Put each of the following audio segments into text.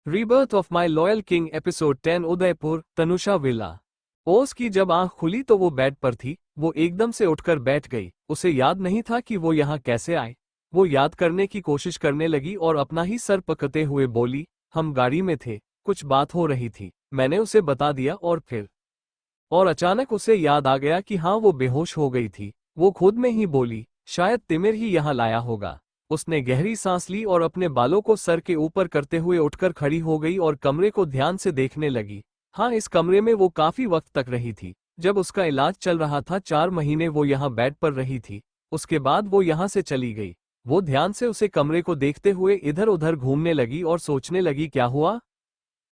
Rebirth of my loyal king episode 10 Udaipur Tanusha villa. ओस की जब आंख खुली तो वो बेड पर थी। वो एकदम से उठकर बैठ गई। उसे याद नहीं था कि वो यहाँ कैसे आए। वो याद करने की कोशिश करने लगी और अपना ही सर पकड़ते हुए बोली, हम गाड़ी में थे, कुछ बात हो रही थी, मैंने उसे बता दिया और फिर। और अचानक उसे याद आ गया कि हाँ, वो बेहोश हो गई थी। वो खुद में ही बोली, शायद तिमिर ही यहाँ लाया होगा। उसने गहरी सांस ली और अपने बालों को सर के ऊपर करते हुए उठकर खड़ी हो गई और कमरे को ध्यान से देखने लगी। हाँ, इस कमरे में वो काफी वक्त तक रही थी। जब उसका इलाज चल रहा था 4 महीने वो यहाँ बेड पर रही थी। उसके बाद वो यहाँ से चली गई। वो ध्यान से उसे कमरे को देखते हुए इधर उधर घूमने लगी और सोचने लगी, क्या हुआ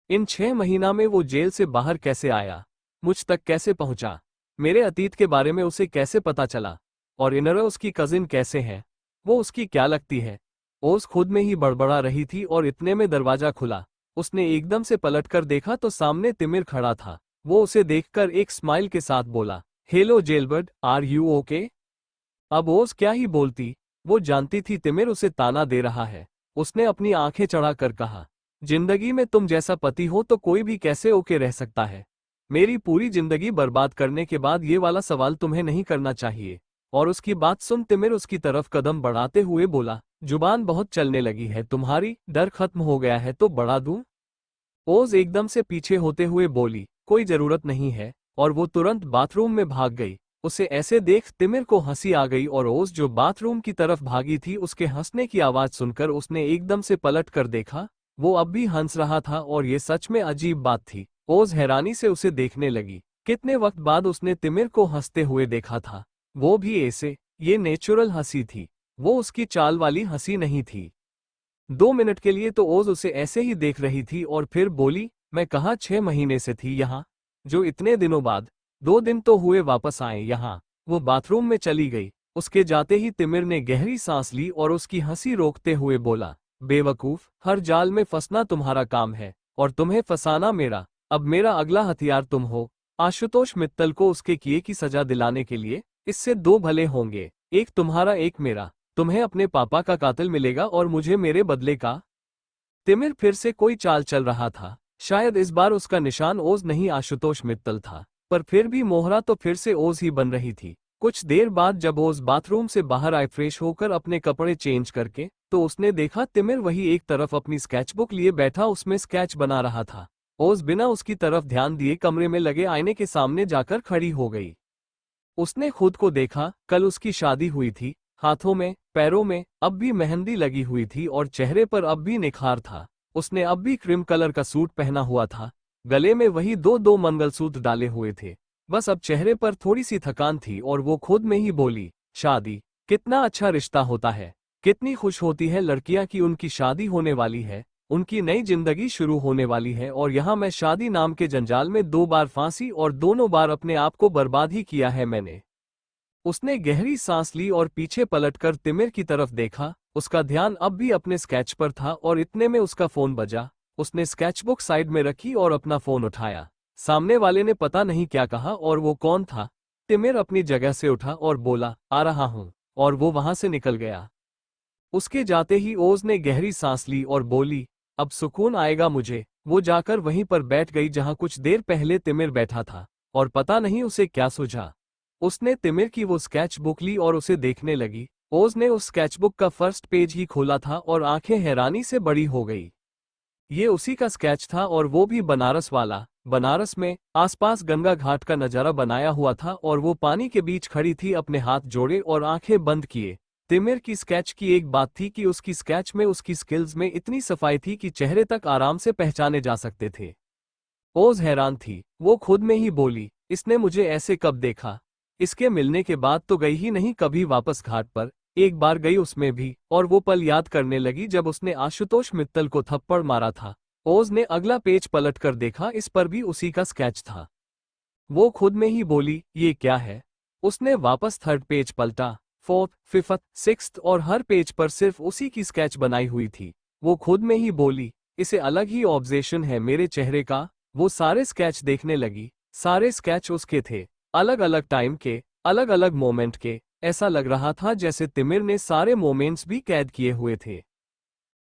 इन 6 महीना में? वो जेल से बाहर कैसे आया, मुझ तक कैसे पहुंचा, मेरे अतीत के बारे में उसे कैसे पता चला, और इनरा उसकी कजिन कैसे है, वो उसकी क्या लगती है? ओस खुद में ही बड़बड़ा रही थी और इतने में दरवाजा खुला। उसने एकदम से पलटकर देखा तो सामने तिमिर खड़ा था। वो उसे देखकर एक स्माइल के साथ बोला, हेलो जेलबर्ड, आर यू ओके? अब ओस क्या ही बोलती। वो जानती थी तिमिर उसे ताना दे रहा है। उसने अपनी आंखें चढ़ाकर कहा, जिंदगी में तुम जैसा पति हो तो कोई भी कैसे ओके रह सकता है? मेरी पूरी जिंदगी बर्बाद करने के बाद ये वाला सवाल तुम्हें नहीं करना चाहिए। और उसकी बात सुन तिमिर उसकी तरफ कदम बढ़ाते हुए बोला, जुबान बहुत चलने लगी है तुम्हारी, डर खत्म हो गया है तो बढ़ा दूं? ओज एकदम से पीछे होते हुए बोली, कोई जरूरत नहीं है, और वो तुरंत बाथरूम में भाग गई। उसे ऐसे देख तिमिर को हंसी आ गई और ओज जो बाथरूम की तरफ भागी थी उसके हंसने की आवाज सुनकर उसने एकदम से पलट कर देखा। वो अब भी हंस रहा था और ये सच में अजीब बात थी। ओज हैरानी से उसे देखने लगी। कितने वक्त बाद उसने तिमिर को हंसते हुए देखा था, वो भी ऐसे। ये नेचुरल हंसी थी, वो उसकी चाल वाली हंसी नहीं थी। 2 मिनट के लिए तो ओज उसे ऐसे ही देख रही थी और फिर बोली, मैं कहाँ 6 महीने से थी यहाँ, जो इतने दिनों बाद? 2 दिन तो हुए वापस आए यहाँ। वो बाथरूम में चली गई। उसके जाते ही तिमिर ने गहरी सांस ली और उसकी हंसी रोकते हुए बोला, बेवकूफ, हर जाल में फंसना तुम्हारा काम है और तुम्हें फंसाना मेरा। अब मेरा अगला हथियार तुम हो। आशुतोष मित्तल को उसके किए की सजा दिलाने के लिए इससे 2 भले होंगे, एक तुम्हारा एक मेरा। तुम्हें अपने पापा का कातिल मिलेगा और मुझे मेरे बदले का। तिमिर फिर से कोई चाल चल रहा था। शायद इस बार उसका निशान ओज नहीं आशुतोष मित्तल था, पर फिर भी मोहरा तो फिर से ओज ही बन रही थी। कुछ देर बाद जब ओज बाथरूम से बाहर आए फ्रेश होकर अपने कपड़े चेंज करके, तो उसने देखा तिमिर वही एक तरफ अपनी स्केचबुक लिए बैठा उसमें स्केच बना रहा था। ओज बिना उसकी तरफ ध्यान दिए कमरे में लगे आईने के सामने जाकर खड़ी हो गई। उसने खुद को देखा। कल उसकी शादी हुई थी। हाथों में पैरों में अब भी मेहंदी लगी हुई थी और चेहरे पर अब भी निखार था। उसने अब भी क्रीम कलर का सूट पहना हुआ था। गले में वही दो दो मंगलसूत्र डाले हुए थे। बस अब चेहरे पर थोड़ी सी थकान थी और वो खुद में ही बोली, शादी कितना अच्छा रिश्ता होता है। कितनी खुश होती है लड़कियां कि उनकी शादी होने वाली है, उनकी नई जिंदगी शुरू होने वाली है। और यहाँ मैं शादी नाम के जंजाल में 2 बार फांसी और दोनों बार अपने आप को बर्बाद ही किया है मैंने। उसने गहरी सांस ली और पीछे पलटकर तिमिर की तरफ देखा। उसका ध्यान अब भी अपने स्केच पर था और इतने में उसका फोन बजा। उसने स्केचबुक साइड में रखी और अपना फोन उठाया। सामने वाले ने पता नहीं क्या कहा और वो कौन था। तिमिर अपनी जगह से उठा और बोला, आ रहा हूं, और वो वहां से निकल गया। उसके जाते ही ओज ने गहरी सांस ली और बोली, अब सुकून आएगा मुझे। वो जाकर वहीं पर बैठ गई जहां कुछ देर पहले तिमिर बैठा था, और पता नहीं उसे क्या सूझा। उसने तिमिर की वो स्केच बुक ली और उसे देखने लगी। ओज ने उस स्केचबुक का फर्स्ट पेज ही खोला था और आंखें हैरानी से बड़ी हो गई। ये उसी का स्केच था और वो भी बनारस वाला। बनारस में आसपास गंगा घाट का नजारा बनाया हुआ था और वो पानी के बीच खड़ी थी अपने हाथ जोड़े और आंखें बंद किए। तिमिर की स्केच की एक बात थी कि उसकी स्केच में उसकी स्किल्स में इतनी सफाई थी कि चेहरे तक आराम से पहचाने जा सकते थे। ओज हैरान थी। वो खुद में ही बोली, इसने मुझे ऐसे कब देखा? इसके मिलने के बाद तो गई ही नहीं कभी वापस घाट पर। एक बार गई उसमें भी, और वो पल याद करने लगी जब उसने आशुतोष मित्तल को थप्पड़ मारा था। ओज ने अगला पेज पलट कर देखा, इस पर भी उसी का स्केच था। वो खुद में ही बोली, ये क्या है? उसने वापस थर्ड पेज पलटा, फोर्थ, फिफ्थ, सिक्स्थ, और हर पेज पर सिर्फ उसी की स्केच बनाई हुई थी। वो खुद में ही बोली, इसे अलग ही ऑब्जेशन है मेरे चेहरे का। वो सारे स्केच देखने लगी। सारे स्केच उसके थे, अलग अलग टाइम के, अलग अलग मोमेंट के। ऐसा लग रहा था जैसे तिमिर ने सारे मोमेंट्स भी कैद किए हुए थे।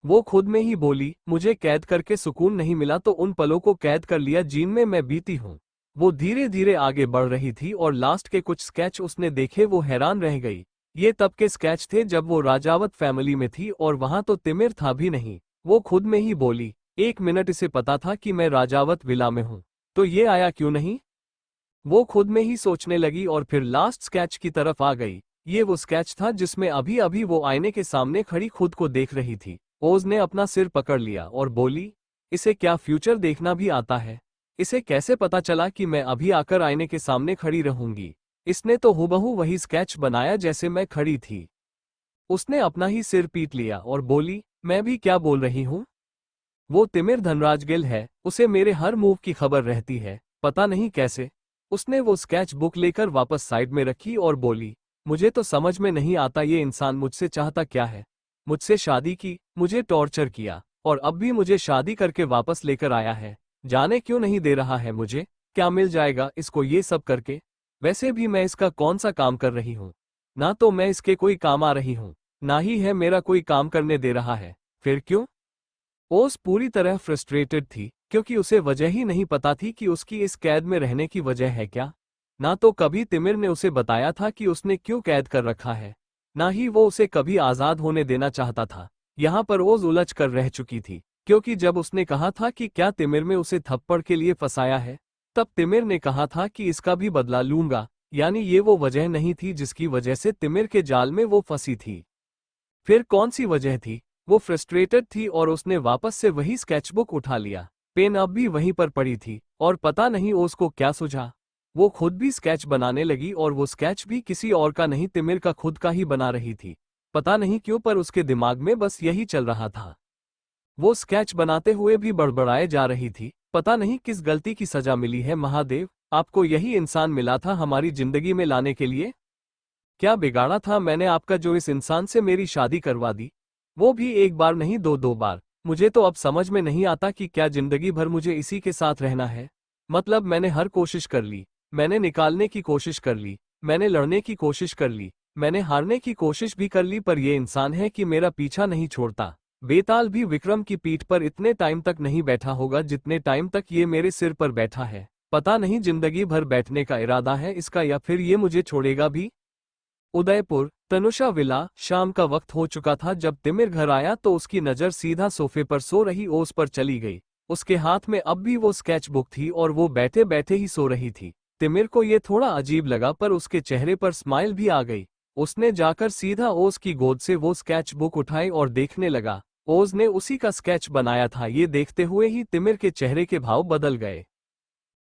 वो खुद में ही बोली, मुझे कैद करके सुकून नहीं मिला तो उन पलों को कैद कर लिया जिनमें मैं बीती हूँ। वो धीरे धीरे आगे बढ़ रही थी और लास्ट के कुछ स्केच उसने देखे वो हैरान रह गई। ये तब के स्केच थे जब वो राजावत फैमिली में थी और वहां तो तिमिर था भी नहीं। वो खुद में ही बोली, 1 मिनट इसे पता था कि मैं राजावत विला में हूँ, तो ये आया क्यों नहीं? वो खुद में ही सोचने लगी और फिर लास्ट स्केच की तरफ आ गई। ये वो स्केच था जिसमें अभी अभी वो आईने के सामने खड़ी खुद को देख रही थी। ओज ने अपना सिर पकड़ लिया और बोली, इसे क्या फ्यूचर देखना भी आता है? इसे कैसे पता चला कि मैं अभी आकर आईने के सामने खड़ी रहूंगी? इसने तो हुबहू वही स्केच बनाया जैसे मैं खड़ी थी। उसने अपना ही सिर पीट लिया और बोली, मैं भी क्या बोल रही हूँ? वो तिमिर धनराज गिल है, उसे मेरे हर मूव की खबर रहती है, पता नहीं कैसे। उसने वो स्केच बुक लेकर वापस साइड में रखी और बोली, मुझे तो समझ में नहीं आता ये इंसान मुझसे चाहता क्या है। मुझसे शादी की, मुझे टॉर्चर किया और अब भी मुझे शादी करके वापस लेकर आया है। जाने क्यों नहीं दे रहा है मुझे? क्या मिल जाएगा इसको ये सब करके? वैसे भी मैं इसका कौन सा काम कर रही हूँ? ना तो मैं इसके कोई काम आ रही हूँ, ना ही है मेरा कोई काम करने दे रहा है। फिर क्यों? ओस पूरी तरह फ्रस्ट्रेटेड थी क्योंकि उसे वजह ही नहीं पता थी कि उसकी इस कैद में रहने की वजह है क्या। ना तो कभी तिमिर ने उसे बताया था कि उसने क्यों कैद कर रखा है, ना ही वो उसे कभी आज़ाद होने देना चाहता था। यहाँ पर ओज उलझ कर रह चुकी थी, क्योंकि जब उसने कहा था कि क्या तिमिर में उसे थप्पड़ के लिए फंसाया है, तब तिमिर ने कहा था कि इसका भी बदला लूंगा, यानी ये वो वजह नहीं थी जिसकी वजह से तिमिर के जाल में वो फंसी थी। फिर कौन सी वजह थी? वो फ्रस्ट्रेटेड थी और उसने वापस से वही स्केचबुक उठा लिया। पेन अब भी वहीं पर पड़ी थी और पता नहीं उसको क्या सूझा। वो खुद भी स्केच बनाने लगी और वो स्केच भी किसी और का नहीं तिमिर का खुद का ही बना रही थी। पता नहीं क्यों पर उसके दिमाग में बस यही चल रहा था। वो स्केच बनाते हुए भी बड़बड़ाए जा रही थी, पता नहीं किस गलती की सजा मिली है महादेव, आपको यही इंसान मिला था हमारी जिंदगी में लाने के लिए? क्या बिगाड़ा था मैंने आपका जो इस इंसान से मेरी शादी करवा दी? वो भी एक बार नहीं दो दो बार। मुझे तो अब समझ में नहीं आता कि क्या जिंदगी भर मुझे इसी के साथ रहना है। मतलब मैंने हर कोशिश कर ली, मैंने निकालने की कोशिश कर ली, मैंने लड़ने की कोशिश कर ली, मैंने हारने की कोशिश भी कर ली, पर ये इंसान है कि मेरा पीछा नहीं छोड़ता। बेताल भी विक्रम की पीठ पर इतने टाइम तक नहीं बैठा होगा जितने टाइम तक ये मेरे सिर पर बैठा है। पता नहीं जिंदगी भर बैठने का इरादा है इसका या फिर ये मुझे छोड़ेगा भी। उदयपुर, तनुषा विला। शाम का वक्त हो चुका था जब तिमिर घर आया तो उसकी नज़र सीधा सोफे पर सो रही ओस पर चली गई। उसके हाथ में अब भी वो स्केच बुक थी और वो बैठे बैठे ही सो रही थी। तिमिर को ये थोड़ा अजीब लगा पर उसके चेहरे पर स्माइल भी आ गई। उसने जाकर सीधा ओस की गोद से वो स्केच बुक उठाई और देखने लगा। ओस ने उसी का स्केच बनाया था। ये देखते हुए ही तिमिर के चेहरे के भाव बदल गए।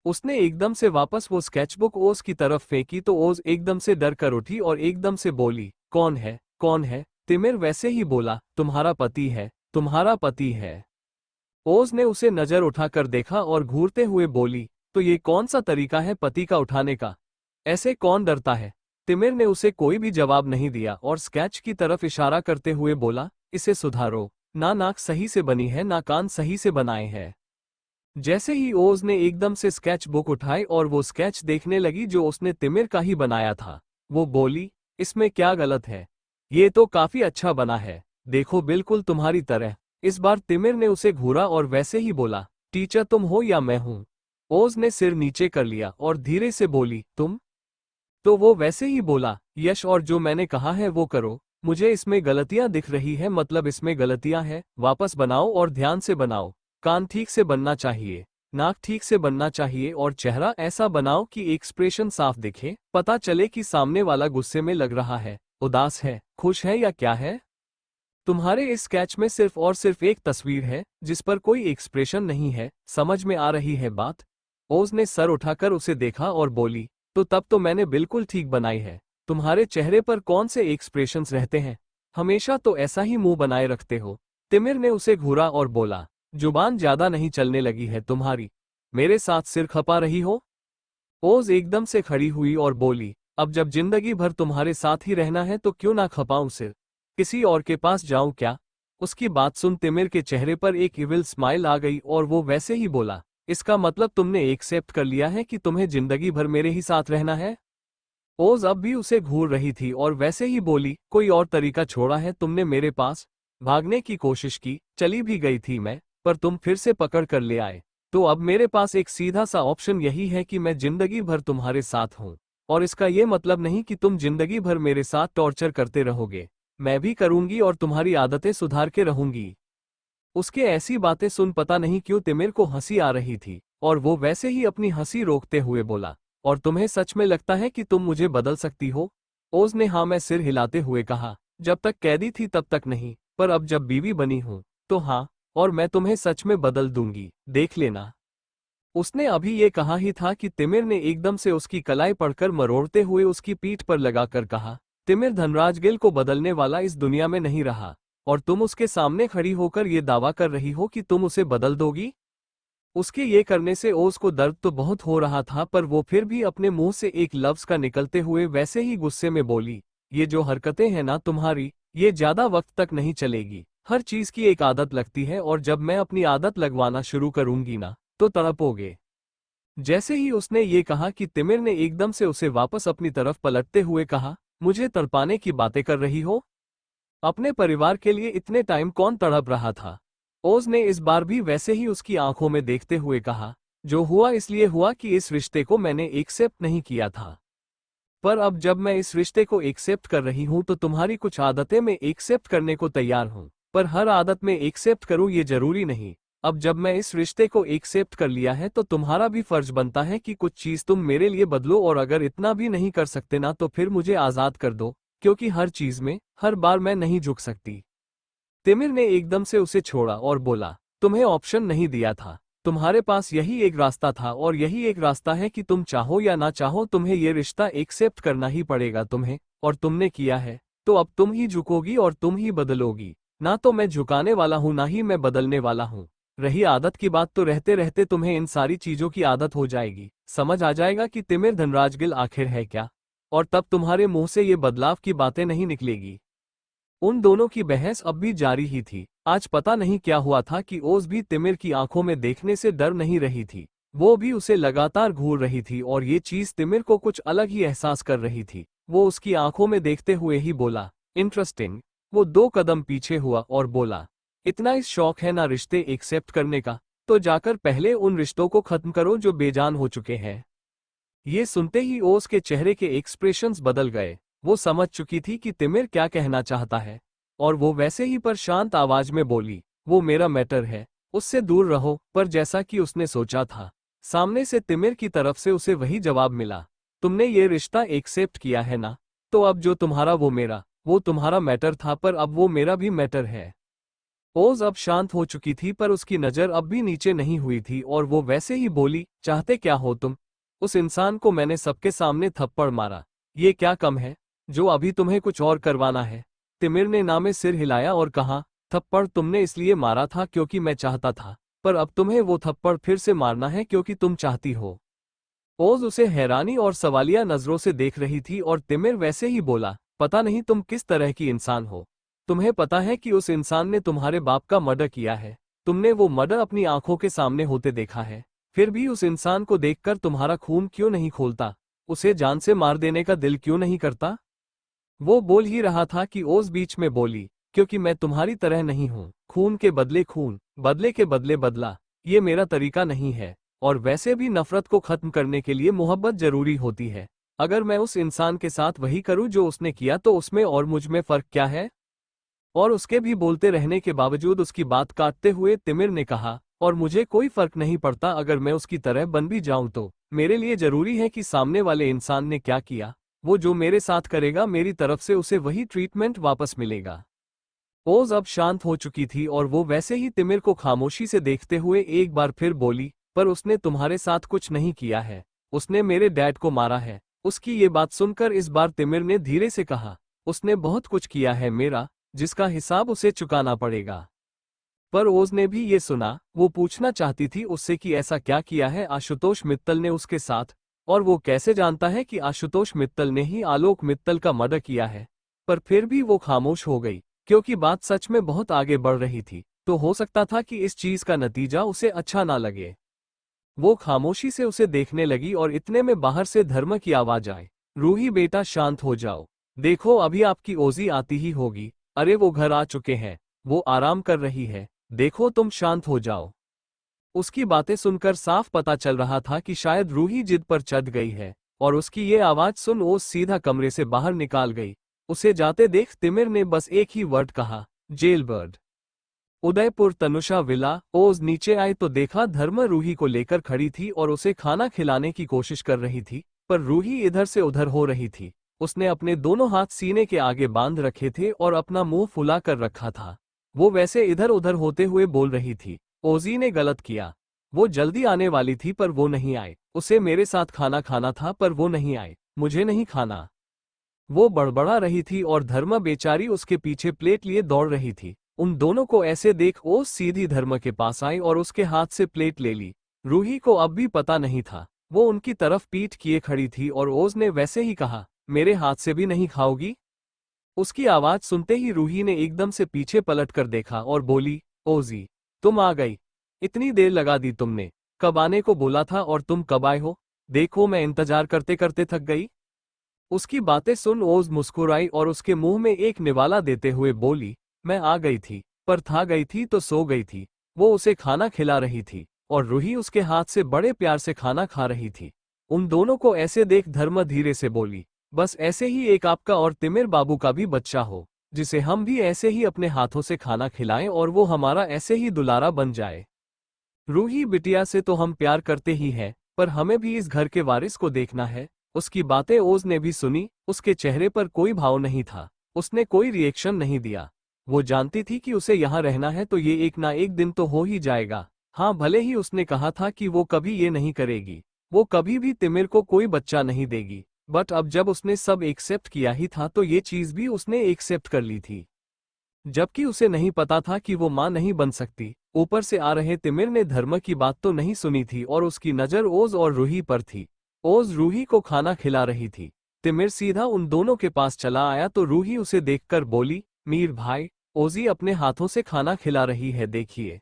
उसने एकदम से वापस वो स्केचबुक ओज की तरफ फेंकी तो ओज एकदम से डर कर उठी और एकदम से बोली, कौन है, कौन है? तिमिर वैसे ही बोला, तुम्हारा पति है, तुम्हारा पति है। ओज ने उसे नजर उठाकर देखा और घूरते हुए बोली, तो ये कौन सा तरीका है पति का उठाने का? ऐसे कौन डरता है? तिमिर ने उसे कोई भी जवाब नहीं दिया और स्केच की तरफ इशारा करते हुए बोला, इसे सुधारो, ना नाक सही से बनी है ना कान सही से बनाए हैं। जैसे ही ओज ने एकदम से स्केच बुक उठाई और वो स्केच देखने लगी जो उसने तिमिर का ही बनाया था, वो बोली, इसमें क्या गलत है? ये तो काफी अच्छा बना है, देखो बिल्कुल तुम्हारी तरह। इस बार तिमिर ने उसे घूरा और वैसे ही बोला, टीचर तुम हो या मैं हूं? ओज ने सिर नीचे कर लिया और धीरे से बोली, तुम? तो वो वैसे ही बोला, यश, और जो मैंने कहा है वो करो। मुझे इसमें गलतियां दिख रही है, मतलब इसमें गलतियां हैं, वापस बनाओ और ध्यान से बनाओ। कान ठीक से बनना चाहिए, नाक ठीक से बनना चाहिए और चेहरा ऐसा बनाओ कि एक्सप्रेशन साफ दिखे, पता चले कि सामने वाला गुस्से में लग रहा है, उदास है, खुश है या क्या है। तुम्हारे इस स्केच में सिर्फ और सिर्फ एक तस्वीर है जिस पर कोई एक्सप्रेशन नहीं है, समझ में आ रही है बात? ओज ने सर उठाकर उसे देखा और बोली, तो तब तो मैंने बिल्कुल ठीक बनाई है। तुम्हारे चेहरे पर कौन से एक्सप्रेशंस रहते हैं? हमेशा तो ऐसा ही मुंह बनाए रखते हो। तिमिर ने उसे घूरा और बोला, जुबान ज्यादा नहीं चलने लगी है तुम्हारी? मेरे साथ सिर खपा रही हो? ओज एकदम से खड़ी हुई और बोली, अब जब जिंदगी भर तुम्हारे साथ ही रहना है तो क्यों ना खपाऊं सिर? किसी और के पास जाऊं क्या? उसकी बात सुन तिमिर के चेहरे पर एक इविल स्माइल आ गई और वो वैसे ही बोला, इसका मतलब तुमने एक्सेप्ट कर लिया है कि तुम्हें जिंदगी भर मेरे ही साथ रहना है? ओज अब भी उसे घूर रही थी और वैसे ही बोली, कोई और तरीका छोड़ा है तुमने मेरे पास? भागने की कोशिश की, चली भी गई थी मैं, पर तुम फिर से पकड़ कर ले आए। तो अब मेरे पास एक सीधा सा ऑप्शन यही है कि मैं जिंदगी भर तुम्हारे साथ हूँ। और इसका ये मतलब नहीं कि तुम जिंदगी भर मेरे साथ टॉर्चर करते रहोगे। मैं भी करूंगी और तुम्हारी आदतें सुधार के रहूंगी। उसके ऐसी बातें सुन पता नहीं क्यों तिमिर को हंसी आ रही थी, और वो वैसे ही अपनी हंसी रोकते हुए बोला, और तुम्हें सच में लगता है कि तुम मुझे बदल सकती हो? ओज ने हाँ में सिर हिलाते हुए कहा, जब तक कैदी थी तब तक नहीं, पर अब जब बीवी बनी हूं तो हाँ, और मैं तुम्हें सच में बदल दूंगी, देख लेना। उसने अभी ये कहा ही था कि तिमिर ने एकदम से उसकी कलाई पकड़कर मरोड़ते हुए उसकी पीठ पर लगाकर कहा, तिमिर धनराज गिल को बदलने वाला इस दुनिया में नहीं रहा, और तुम उसके सामने खड़ी होकर ये दावा कर रही हो कि तुम उसे बदल दोगी? उसके ये करने से ओज को दर्द तो बहुत हो रहा था, पर वो फिर भी अपने मुंह से एक लफ्ज का निकलते हुए वैसे ही गुस्से में बोली, ये जो हरकतें हैं ना तुम्हारी, ये ज्यादा वक्त तक नहीं चलेगी। हर चीज की एक आदत लगती है, और जब मैं अपनी आदत लगवाना शुरू करूंगी ना, तो तड़पोगे। जैसे ही उसने ये कहा कि तिमिर ने एकदम से उसे वापस अपनी तरफ पलटते हुए कहा, मुझे तड़पाने की बातें कर रही हो? अपने परिवार के लिए इतने टाइम कौन तड़प रहा था? ओज ने इस बार भी वैसे ही उसकी आंखों में देखते हुए कहा, जो हुआ इसलिए हुआ कि इस रिश्ते को मैंने एक्सेप्ट नहीं किया था। पर अब जब मैं इस रिश्ते को एक्सेप्ट कर रही हूं तो तुम्हारी कुछ आदतें मैं एक्सेप्ट करने को तैयार हूं, पर हर आदत में एक्सेप्ट करूं ये जरूरी नहीं। अब जब मैं इस रिश्ते को एक्सेप्ट कर लिया है तो तुम्हारा भी फर्ज बनता है कि कुछ चीज तुम मेरे लिए बदलो, और अगर इतना भी नहीं कर सकते ना तो फिर मुझे आजाद कर दो, क्योंकि हर चीज में हर बार मैं नहीं झुक सकती। तिमिर ने एकदम से उसे छोड़ा और बोला, तुम्हें ऑप्शन नहीं दिया था, तुम्हारे पास यही एक रास्ता था, और यही एक रास्ता है कि तुम चाहो या ना चाहो तुम्हें ये रिश्ता एक्सेप्ट करना ही पड़ेगा तुम्हें, और तुमने किया है, तो अब तुम ही झुकोगी और तुम ही बदलोगी। ना तो मैं झुकाने वाला हूं ना ही मैं बदलने वाला हूं। रही आदत की बात, तो रहते रहते तुम्हें इन सारी चीजों की आदत हो जाएगी, समझ आ जाएगा कि तिमिर धनराज गिल आखिर है क्या, और तब तुम्हारे मुंह से ये बदलाव की बातें नहीं निकलेगी। उन दोनों की बहस अब भी जारी ही थी। आज पता नहीं क्या हुआ था कि ओज भी तिमिर की आंखों में देखने से डर नहीं रही थी, वो भी उसे लगातार घूर रही थी, और ये चीज तिमिर को कुछ अलग ही एहसास कर रही थी। वो उसकी आंखों में देखते हुए ही बोला, इंटरेस्टिंग। वो 2 कदम पीछे हुआ और बोला, इतना इस शौक है ना रिश्ते एक्सेप्ट करने का, तो जाकर पहले उन रिश्तों को खत्म करो जो बेजान हो चुके हैं। ये सुनते ही ओस के चेहरे के एक्सप्रेशंस बदल गए। वो समझ चुकी थी कि तिमिर क्या कहना चाहता है, और वो वैसे ही पर शांत आवाज में बोली, वो मेरा मैटर है, उससे दूर रहो। पर जैसा कि उसने सोचा था, सामने से तिमिर की तरफ से उसे वही जवाब मिला, तुमने ये रिश्ता एक्सेप्ट किया है ना, तो अब जो तुम्हारा वो तुम्हारा मैटर था, पर अब वो मेरा भी मैटर है। ओज अब शांत हो चुकी थी, पर उसकी नजर अब भी नीचे नहीं हुई थी, और वो वैसे ही बोली, चाहते क्या हो तुम? उस इंसान को मैंने सबके सामने थप्पड़ मारा, ये क्या कम है जो अभी तुम्हें कुछ और करवाना है? तिमिर ने ना में सिर हिलाया और कहा, थप्पड़ तुमने इसलिए मारा था क्योंकि मैं चाहता था, पर अब तुम्हें वो थप्पड़ फिर से मारना है क्योंकि तुम चाहती हो। ओज उसे हैरानी और सवालिया नजरों से देख रही थी, और तिमिर वैसे ही बोला, पता नहीं तुम किस तरह की इंसान हो। तुम्हें पता है कि उस इंसान ने तुम्हारे बाप का मर्डर किया है, तुमने वो मर्डर अपनी आंखों के सामने होते देखा है, फिर भी उस इंसान को देखकर तुम्हारा खून क्यों नहीं खोलता? उसे जान से मार देने का दिल क्यों नहीं करता? वो बोल ही रहा था कि ओज बीच में बोली, क्योंकि मैं तुम्हारी तरह नहीं हूं, खून के बदले खून, बदले के बदले बदला, ये मेरा तरीका नहीं है। और वैसे भी नफरत को खत्म करने के लिए मोहब्बत जरूरी होती है। अगर मैं उस इंसान के साथ वही करूं जो उसने किया, तो उसमें और मुझ में फर्क क्या है? और उसके भी बोलते रहने के बावजूद उसकी बात काटते हुए तिमिर ने कहा, और मुझे कोई फर्क नहीं पड़ता अगर मैं उसकी तरह बन भी जाऊं तो। मेरे लिए जरूरी है कि सामने वाले इंसान ने क्या किया, वो जो मेरे साथ करेगा मेरी तरफ से उसे वही ट्रीटमेंट वापस मिलेगा। ओज अब शांत हो चुकी थी, और वो वैसे ही तिमिर को खामोशी से देखते हुए एक बार फिर बोली, पर उसने तुम्हारे साथ कुछ नहीं किया है, उसने मेरे डैड को मारा है। उसकी ये बात सुनकर इस बार तिमिर ने धीरे से कहा, उसने बहुत कुछ किया है मेरा, जिसका हिसाब उसे चुकाना पड़ेगा। पर ओज ने भी ये सुना, वो पूछना चाहती थी उससे कि ऐसा क्या किया है आशुतोष मित्तल ने उसके साथ, और वो कैसे जानता है कि आशुतोष मित्तल ने ही आलोक मित्तल का मर्डर किया है। पर फिर भी वो खामोश हो गई, क्योंकि बात सच में बहुत आगे बढ़ रही थी, तो हो सकता था कि इस चीज का नतीजा उसे अच्छा ना लगे। वो खामोशी से उसे देखने लगी, और इतने में बाहर से धर्म की आवाज आए, रूही बेटा शांत हो जाओ, देखो अभी आपकी ओजी आती ही होगी। अरे वो घर आ चुके हैं। वो आराम कर रही है, देखो तुम शांत हो जाओ। उसकी बातें सुनकर साफ पता चल रहा था कि शायद रूही जिद पर चढ़ गई है, और उसकी ये आवाज सुन ओज सीधा कमरे से बाहर निकाल गई। उसे जाते देख तिमिर ने बस एक ही वर्ड कहा, जेलबर्ड। उदयपुर तनुषा विला। ओज नीचे आए तो देखा धर्मा रूही को लेकर खड़ी थी और उसे खाना खिलाने की कोशिश कर रही थी, पर रूही इधर से उधर हो रही थी। उसने अपने दोनों हाथ सीने के आगे बांध रखे थे और अपना मुंह फुला कर रखा था। वो वैसे इधर उधर होते हुए बोल रही थी, ओजी ने गलत किया। वो जल्दी आने वाली थी पर वो नहीं आए। उसे मेरे साथ खाना खाना था पर वो नहीं आए। मुझे नहीं खाना। वो बड़बड़ा रही थी और धर्मा बेचारी उसके पीछे प्लेट लिए दौड़ रही थी। उन दोनों को ऐसे देख ओज सीधी धर्मा के पास आई और उसके हाथ से प्लेट ले ली। रूही को अब भी पता नहीं था। वो उनकी तरफ पीठ किए खड़ी थी और ओज ने वैसे ही कहा, मेरे हाथ से भी नहीं खाओगी? उसकी आवाज सुनते ही रूही ने एकदम से पीछे पलट कर देखा और बोली, ओजी, तुम आ गई। इतनी देर लगा दी तुमने। कब आने को बोला था और तुम कब आए हो? देखो मैं इंतजार करते करते थक गई। उसकी बातें सुन ओज मुस्कुराई और उसके मुंह में एक निवाला देते हुए बोली, मैं आ गई थी, पर था गई थी तो सो गई थी। वो उसे खाना खिला रही थी और रूही उसके हाथ से बड़े प्यार से खाना खा रही थी। उन दोनों को ऐसे देख धर्मा धीरे से बोली, बस ऐसे ही एक आपका और तिमिर बाबू का भी बच्चा हो, जिसे हम भी ऐसे ही अपने हाथों से खाना खिलाएं और वो हमारा ऐसे ही दुलारा बन जाए। रूही बिटिया से तो हम प्यार करते ही हैं, पर हमें भी इस घर के वारिस को देखना है। उसकी बातें ओज ने भी सुनी। उसके चेहरे पर कोई भाव नहीं था। उसने कोई रिएक्शन नहीं दिया। वो जानती थी कि उसे यहाँ रहना है तो ये एक ना एक दिन तो हो ही जाएगा। हाँ, भले ही उसने कहा था कि वो कभी ये नहीं करेगी, वो कभी भी तिमिर को कोई बच्चा नहीं देगी, बट अब जब उसने सब एक्सेप्ट किया ही था तो ये चीज भी उसने एक्सेप्ट कर ली थी। जबकि उसे नहीं पता था कि वो मां नहीं बन सकती। ऊपर से आ रहे तिमिर ने धर्म की बात तो नहीं सुनी थी और उसकी नजर ओज और रूही पर थी। ओज रूही को खाना खिला रही थी। तिमिर सीधा उन दोनों के पास चला आया तो रूही उसे देखकर बोली, मीर भाई, ओजी अपने हाथों से खाना खिला रही है, देखिए।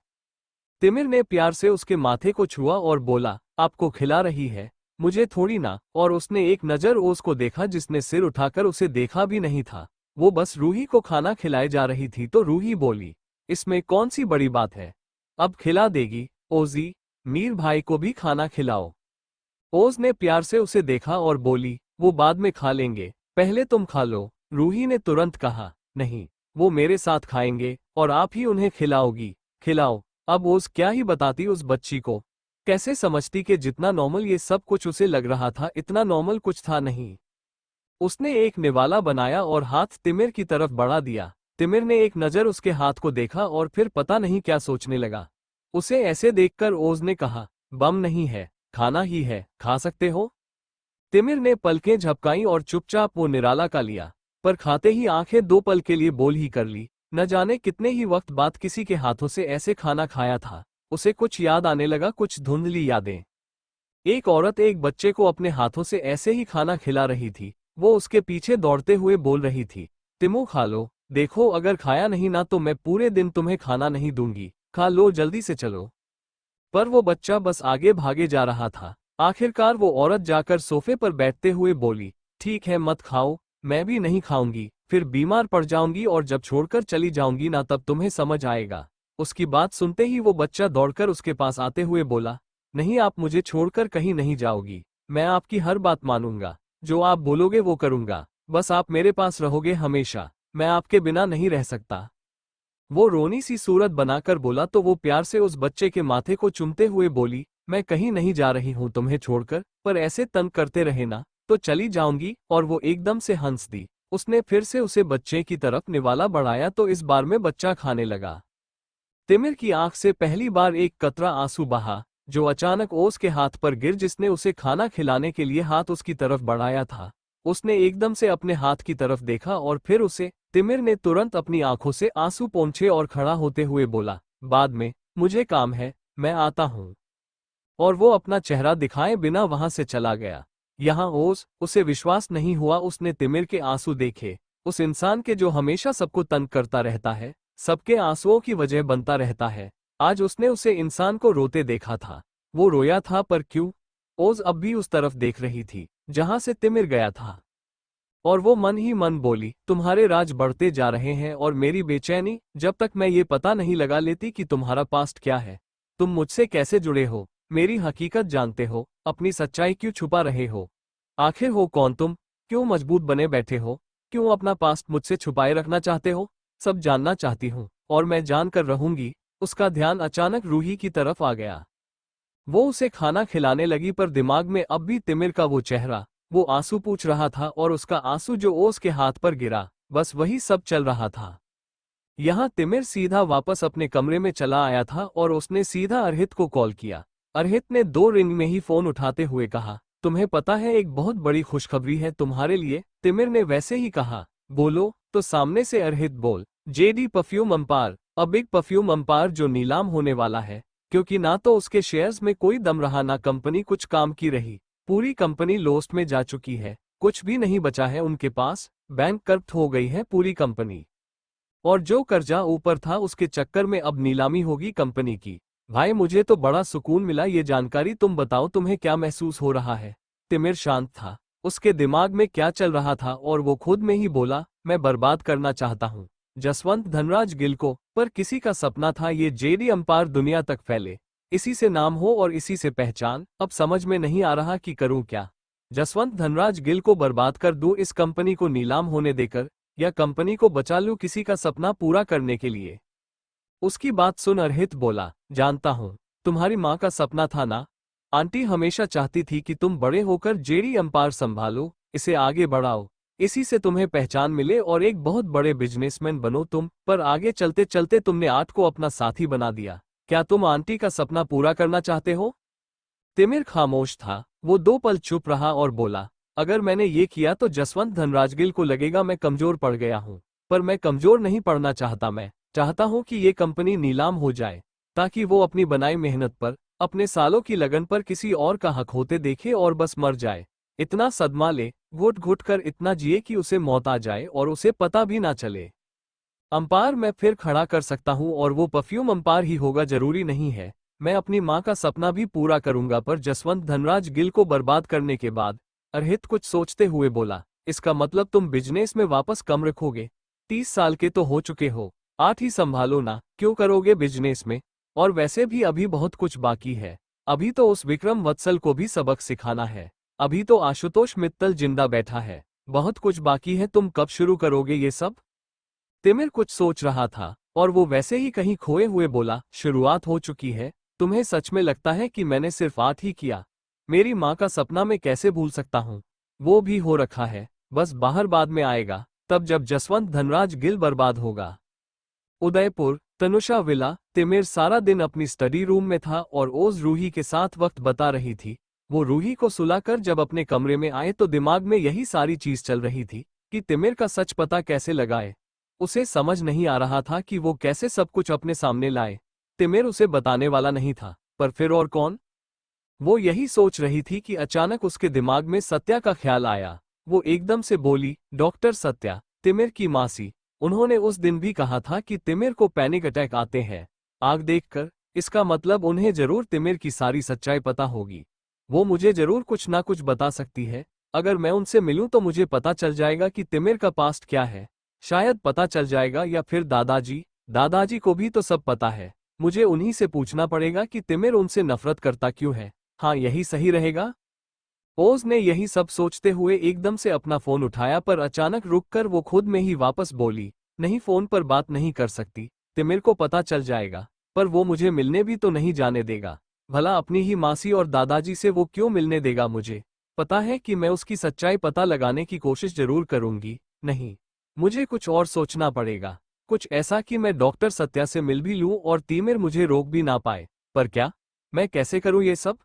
तिमिर ने प्यार से उसके माथे को छुआ और बोला, आपको खिला रही है, मुझे थोड़ी ना। और उसने एक नजर ओज को देखा जिसने सिर उठाकर उसे देखा भी नहीं था। वो बस रूही को खाना खिलाए जा रही थी तो रूही बोली, इसमें कौन सी बड़ी बात है, अब खिला देगी। ओजी, मीर भाई को भी खाना खिलाओ। ओज ने प्यार से उसे देखा और बोली, वो बाद में खा लेंगे, पहले तुम खा लो। रूही ने तुरंत कहा, नहीं, वो मेरे साथ खाएंगे और आप ही उन्हें खिलाओगी। खिलाओ। अब ओज क्या ही बताती उस बच्ची को। कैसे समझती कि जितना नॉर्मल ये सब कुछ उसे लग रहा था इतना नॉर्मल कुछ था नहीं। उसने एक निवाला बनाया और हाथ तिमिर की तरफ बढ़ा दिया। तिमिर ने एक नज़र उसके हाथ को देखा और फिर पता नहीं क्या सोचने लगा। उसे ऐसे देखकर ओज ने कहा, बम नहीं है, खाना ही है, खा सकते हो। तिमिर ने पलकें झपकाई और चुपचाप वो निराला का लिया, पर खाते ही आंखें दो पल के लिए बोल ही कर ली। न जाने कितने ही वक्त बाद किसी के हाथों से ऐसे खाना खाया था। उसे कुछ याद आने लगा, कुछ धुंधली यादें। एक औरत एक बच्चे को अपने हाथों से ऐसे ही खाना खिला रही थी। वो उसके पीछे दौड़ते हुए बोल रही थी, तिमू खा लो, देखो अगर खाया नहीं ना तो मैं पूरे दिन तुम्हें खाना नहीं दूंगी, खा लो जल्दी से चलो। पर वो बच्चा बस आगे भागे जा रहा था। आखिरकार वो औरत जाकर सोफे पर बैठते हुए बोली, ठीक है मत खाओ, मैं भी नहीं खाऊंगी, फिर बीमार पड़ जाऊंगी और जब छोड़कर चली जाऊंगी ना तब तुम्हें समझ आएगा। उसकी बात सुनते ही वो बच्चा दौड़कर उसके पास आते हुए बोला, नहीं, आप मुझे छोड़कर कहीं नहीं जाओगी, मैं आपकी हर बात मानूंगा, जो आप बोलोगे वो करूंगा, बस आप मेरे पास रहोगे हमेशा, मैं आपके बिना नहीं रह सकता। वो रोनी सी सूरत बनाकर बोला तो वो प्यार से उस बच्चे के माथे को चूमते हुए बोली, मैं कहीं नहीं जा रही हूं तुम्हें छोड़कर, पर ऐसे तंग करते रहे ना तो चली जाऊंगी। और वो एकदम से हंस दी। उसने फिर से उसे बच्चे की तरफ निवाला बढ़ाया तो इस बार में बच्चा खाने लगा। तिमिर की आंख से पहली बार एक कतरा आंसू बहा, जो अचानक ओस के हाथ पर गिर जिसने उसे खाना खिलाने के लिए हाथ उसकी तरफ बढ़ाया था। उसने एकदम से अपने हाथ की तरफ देखा और फिर उसे। तिमिर ने तुरंत अपनी आंखों से आंसू पोंछे और खड़ा होते हुए बोला, बाद में, मुझे काम है, मैं आता हूं। और वो अपना चेहरा दिखाए बिना वहां से चला गया। यहाँ ओस, उसे विश्वास नहीं हुआ उसने तिमिर के आंसू देखे। उस इंसान के जो हमेशा सबको तंग करता रहता है, सबके आंसुओं की वजह बनता रहता है, आज उसने उसे इंसान को रोते देखा था। वो रोया था पर क्यों? ओज अब भी उस तरफ देख रही थी जहां से तिमिर गया था। और वो मन ही मन बोली, तुम्हारे राज बढ़ते जा रहे हैं और मेरी बेचैनी, जब तक मैं ये पता नहीं लगा लेती कि तुम्हारा पास्ट क्या है, तुम मुझसे कैसे जुड़े हो, मेरी हकीकत जानते हो, अपनी सच्चाई क्यों छुपा रहे हो, आखिर हो कौन तुम, क्यों मजबूत बने बैठे हो, क्यों अपना पास्ट मुझसे छुपाए रखना चाहते हो, सब जानना चाहती हूँ और मैं जान कर रहूंगी। उसका ध्यान अचानक रूही की तरफ आ गया। वो उसे खाना खिलाने लगी पर दिमाग में अब भी तिमिर का वो चेहरा, वो आंसू पूछ रहा था और उसका आंसू जो ओस के हाथ पर गिरा, बस वही सब चल रहा था। यहाँ तिमिर सीधा वापस अपने कमरे में चला आया था और उसने सीधा अरहित को कॉल किया। अरहित ने 2 रिंग में ही फोन उठाते हुए कहा, तुम्हें पता है एक बहुत बड़ी खुशखबरी है तुम्हारे लिए। तिमिर ने वैसे ही कहा, बोलो। तो सामने से अरहित बोल, JD perfume umpire, a big perfume umpire जो नीलाम होने वाला है, क्योंकि ना तो उसके शेयर्स में कोई दम रहा ना कंपनी कुछ काम की रही, पूरी कंपनी लॉस्ट में जा चुकी है, कुछ भी नहीं बचा है उनके पास, बैंक करप्ट हो गई है पूरी कंपनी, और जो कर्जा ऊपर था उसके चक्कर में अब नीलामी होगी कंपनी की। भाई मुझे तो बड़ा सुकून मिला ये जानकारी, तुम बताओ तुम्हें क्या महसूस हो रहा है। तिमिर शांत था, उसके दिमाग में क्या चल रहा था और वो खुद में ही बोला, मैं बर्बाद करना चाहता हूँ जसवंत धनराज गिल को, पर किसी का सपना था ये जेडी अंपायर दुनिया तक फैले, इसी से नाम हो और इसी से पहचान, अब समझ में नहीं आ रहा कि करूं क्या। जसवंत धनराज गिल को बर्बाद कर दूं इस कंपनी को नीलाम होने देकर, या कंपनी को बचा लूं किसी का सपना पूरा करने के लिए। उसकी बात सुन अरहित बोला, जानता हूं, तुम्हारी माँ का सपना था ना, आंटी हमेशा चाहती थी कि तुम बड़े होकर जेडी अंपायर संभालो, इसे आगे बढ़ाओ, इसी से तुम्हें पहचान मिले और एक बहुत बड़े बिजनेसमैन बनो तुम, पर आगे चलते चलते तुमने आर्ट को अपना साथी बना दिया। क्या तुम आंटी का सपना पूरा करना चाहते हो? तिमिर खामोश था, वो 2 पल चुप रहा और बोला, अगर मैंने ये किया तो जसवंत धनराजगिल को लगेगा मैं कमजोर पड़ गया हूँ, पर मैं कमजोर नहीं पड़ना चाहता, मैं चाहता हूँ कि ये कंपनी नीलाम हो जाए, ताकि वो अपनी बनाई मेहनत पर, अपने सालों की लगन पर किसी और का हक होते देखे और बस मर जाए, इतना सदमा ले, घुट घुट कर इतना जिए कि उसे मौत आ जाए और उसे पता भी ना चले। अंपायर मैं फिर खड़ा कर सकता हूँ और वो परफ्यूम अंपायर ही होगा, जरूरी नहीं है, मैं अपनी माँ का सपना भी पूरा करूंगा, पर जसवंत धनराज गिल को बर्बाद करने के बाद। अरहित कुछ सोचते हुए बोला, इसका मतलब तुम बिजनेस में वापस कम रखोगे? 30 साल के तो हो चुके हो, 8 ही संभालो ना, क्यों करोगे बिजनेस में? और वैसे भी अभी बहुत कुछ बाकी है, अभी तो उस विक्रम वत्सल को भी सबक सिखाना है, अभी तो आशुतोष मित्तल जिंदा बैठा है, बहुत कुछ बाकी है, तुम कब शुरू करोगे ये सब? तिमिर कुछ सोच रहा था और वो वैसे ही कहीं खोए हुए बोला, शुरुआत हो चुकी है, तुम्हें सच में लगता है कि मैंने सिर्फ 8 ही किया? मेरी माँ का सपना मैं कैसे भूल सकता हूँ, वो भी हो रखा है, बस बाहर बाद में आएगा, तब जब जसवंत धनराज गिल बर्बाद होगा। उदयपुर, तनुषा विला। तिमिर सारा दिन अपनी स्टडी रूम में था और ओज रूही के साथ वक्त बता रही थी। वो रूही को सुलाकर जब अपने कमरे में आए तो दिमाग में यही सारी चीज चल रही थी कि तिमिर का सच पता कैसे लगाए। उसे समझ नहीं आ रहा था कि वो कैसे सब कुछ अपने सामने लाए। तिमिर उसे बताने वाला नहीं था, पर फिर और कौन? वो यही सोच रही थी कि अचानक उसके दिमाग में सत्या का ख्याल आया। वो एकदम से बोली, डॉक्टर सत्या, तिमिर की मासी, उन्होंने उस दिन भी कहा था कि तिमिर को पैनिक अटैक आते हैं। आग देखकर, इसका मतलब उन्हें जरूर तिमिर की सारी सच्चाई पता होगी। वो मुझे जरूर कुछ ना कुछ बता सकती है। अगर मैं उनसे मिलूं तो मुझे पता चल जाएगा कि तिमिर का पास्ट क्या है। शायद पता चल जाएगा, या फिर दादाजी को भी तो सब पता है। मुझे उन्हीं से पूछना पड़ेगा कि तिमिर उनसे नफरत करता क्यों है। हाँ, यही सही रहेगा। ओज ने यही सब सोचते हुए एकदम से अपना फोन उठाया, पर अचानक रुककर वो खुद में ही वापस बोली, नहीं, फोन पर बात नहीं कर सकती, तिमिर को पता चल जाएगा, पर वो मुझे मिलने भी तो नहीं जाने देगा। भला अपनी ही मासी और दादाजी से वो क्यों मिलने देगा मुझे? पता है कि मैं उसकी सच्चाई पता लगाने की कोशिश जरूर करूंगी। नहीं, मुझे कुछ और सोचना पड़ेगा, कुछ ऐसा कि मैं डॉक्टर सत्या से मिल भी लूं और तिमिर मुझे रोक भी ना पाए। पर क्या? मैं कैसे करूं ये सब?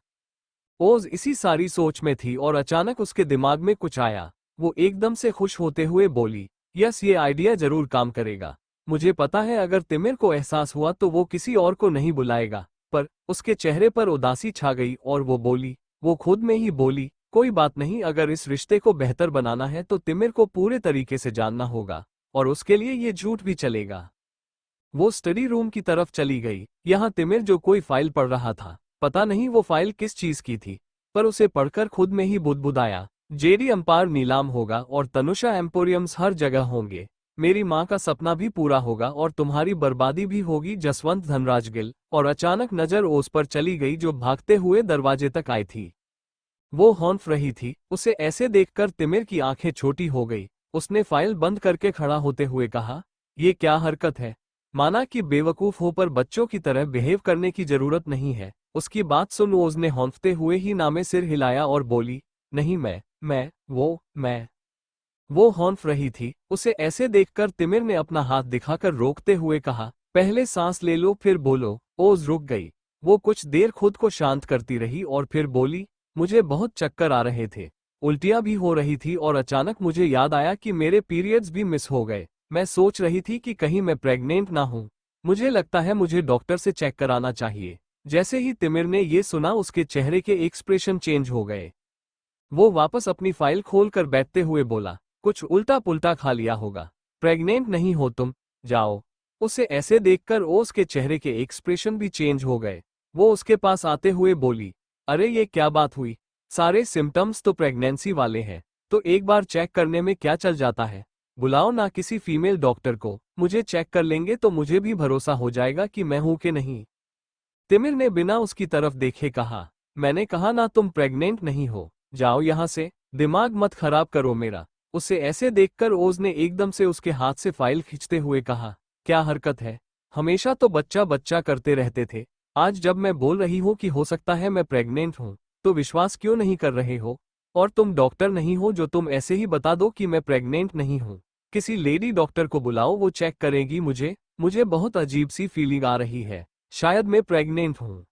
ओज इसी सारी सोच में थी और अचानक उसके दिमाग में कुछ आया। वो एकदम से खुश होते हुए बोली, यस, ये आइडिया जरूर काम करेगा। मुझे पता है अगर तिमिर को एहसास हुआ तो वो किसी और को नहीं बुलाएगा। पर उसके चेहरे पर उदासी छा गई और वो खुद में ही बोली, कोई बात नहीं, अगर इस रिश्ते को बेहतर बनाना है तो तिमिर को पूरे तरीके से जानना होगा, और उसके लिए ये झूठ भी चलेगा। वो स्टडी रूम की तरफ चली गई। यहाँ तिमिर जो कोई फाइल पढ़ रहा था, पता नहीं वो फाइल किस चीज की थी, पर उसे पढ़कर खुद में ही बुदबुदाया, जेडी एम्पायर नीलाम होगा और तनुषा एम्पोरियम्स हर जगह होंगे। मेरी माँ का सपना भी पूरा होगा और तुम्हारी बर्बादी भी होगी जसवंत धनराज गिल। और अचानक नजर ओस पर चली गई जो भागते हुए दरवाजे तक आई थी। वो हौंफ रही थी। उसे ऐसे देखकर तिमिर की आंखें छोटी हो गई। उसने फाइल बंद करके खड़ा होते हुए कहा, ये क्या हरकत है? माना कि बेवकूफ हो पर बच्चों की तरह बिहेव करने की जरूरत नहीं है। उसकी बात सुन ओज ने हौंफते हुए ही नामे सिर हिलाया और बोली, नहीं मैं। वो हौंफ रही थी। उसे ऐसे देखकर तिमिर ने अपना हाथ दिखाकर रोकते हुए कहा, पहले सांस ले लो फिर बोलो। ओज रुक गई। वो कुछ देर खुद को शांत करती रही और फिर बोली, मुझे बहुत चक्कर आ रहे थे, उल्टियां भी हो रही थी और अचानक मुझे याद आया कि मेरे पीरियड्स भी मिस हो गए। मैं सोच रही थी कि कहीं मैं प्रेग्नेंट ना हूं। मुझे लगता है मुझे डॉक्टर से चेक कराना चाहिए। जैसे ही तिमिर ने ये सुना उसके चेहरे के एक्सप्रेशन चेंज हो गए। वो वापस अपनी फाइल खोलकर बैठते हुए बोला, कुछ उल्टा पुल्टा खा लिया होगा। प्रेग्नेंट नहीं हो तुम, जाओ। उसे ऐसे देखकर ओस के चेहरे के एक्सप्रेशन भी चेंज हो गए। वो उसके पास आते हुए बोली, अरे ये क्या बात हुई? सारे सिम्टम्स तो प्रेगनेंसी वाले हैं, तो एक बार चेक करने में क्या चल जाता है? बुलाओ ना किसी फीमेल डॉक्टर को, मुझे चेक कर लेंगे तो मुझे भी भरोसा हो जाएगा कि मैं हूं कि नहीं। तिमिर ने बिना उसकी तरफ देखे कहा, मैंने कहा ना तुम प्रेग्नेंट नहीं हो, जाओ यहां से, दिमाग मत खराब करो मेरा। उसे ऐसे देखकर ओज ने एकदम से उसके हाथ से फाइल खींचते हुए कहा, क्या हरकत है? हमेशा तो बच्चा बच्चा करते रहते थे, आज जब मैं बोल रही हूं कि हो सकता है मैं प्रेग्नेंट हूं, तो विश्वास क्यों नहीं कर रहे हो? और तुम डॉक्टर नहीं हो जो तुम ऐसे ही बता दो कि मैं प्रेग्नेंट नहीं हूं। किसी लेडी डॉक्टर को बुलाओ, वो चेक करेगी मुझे बहुत अजीब सी फीलिंग आ रही है, शायद मैं प्रेग्नेंट हूं।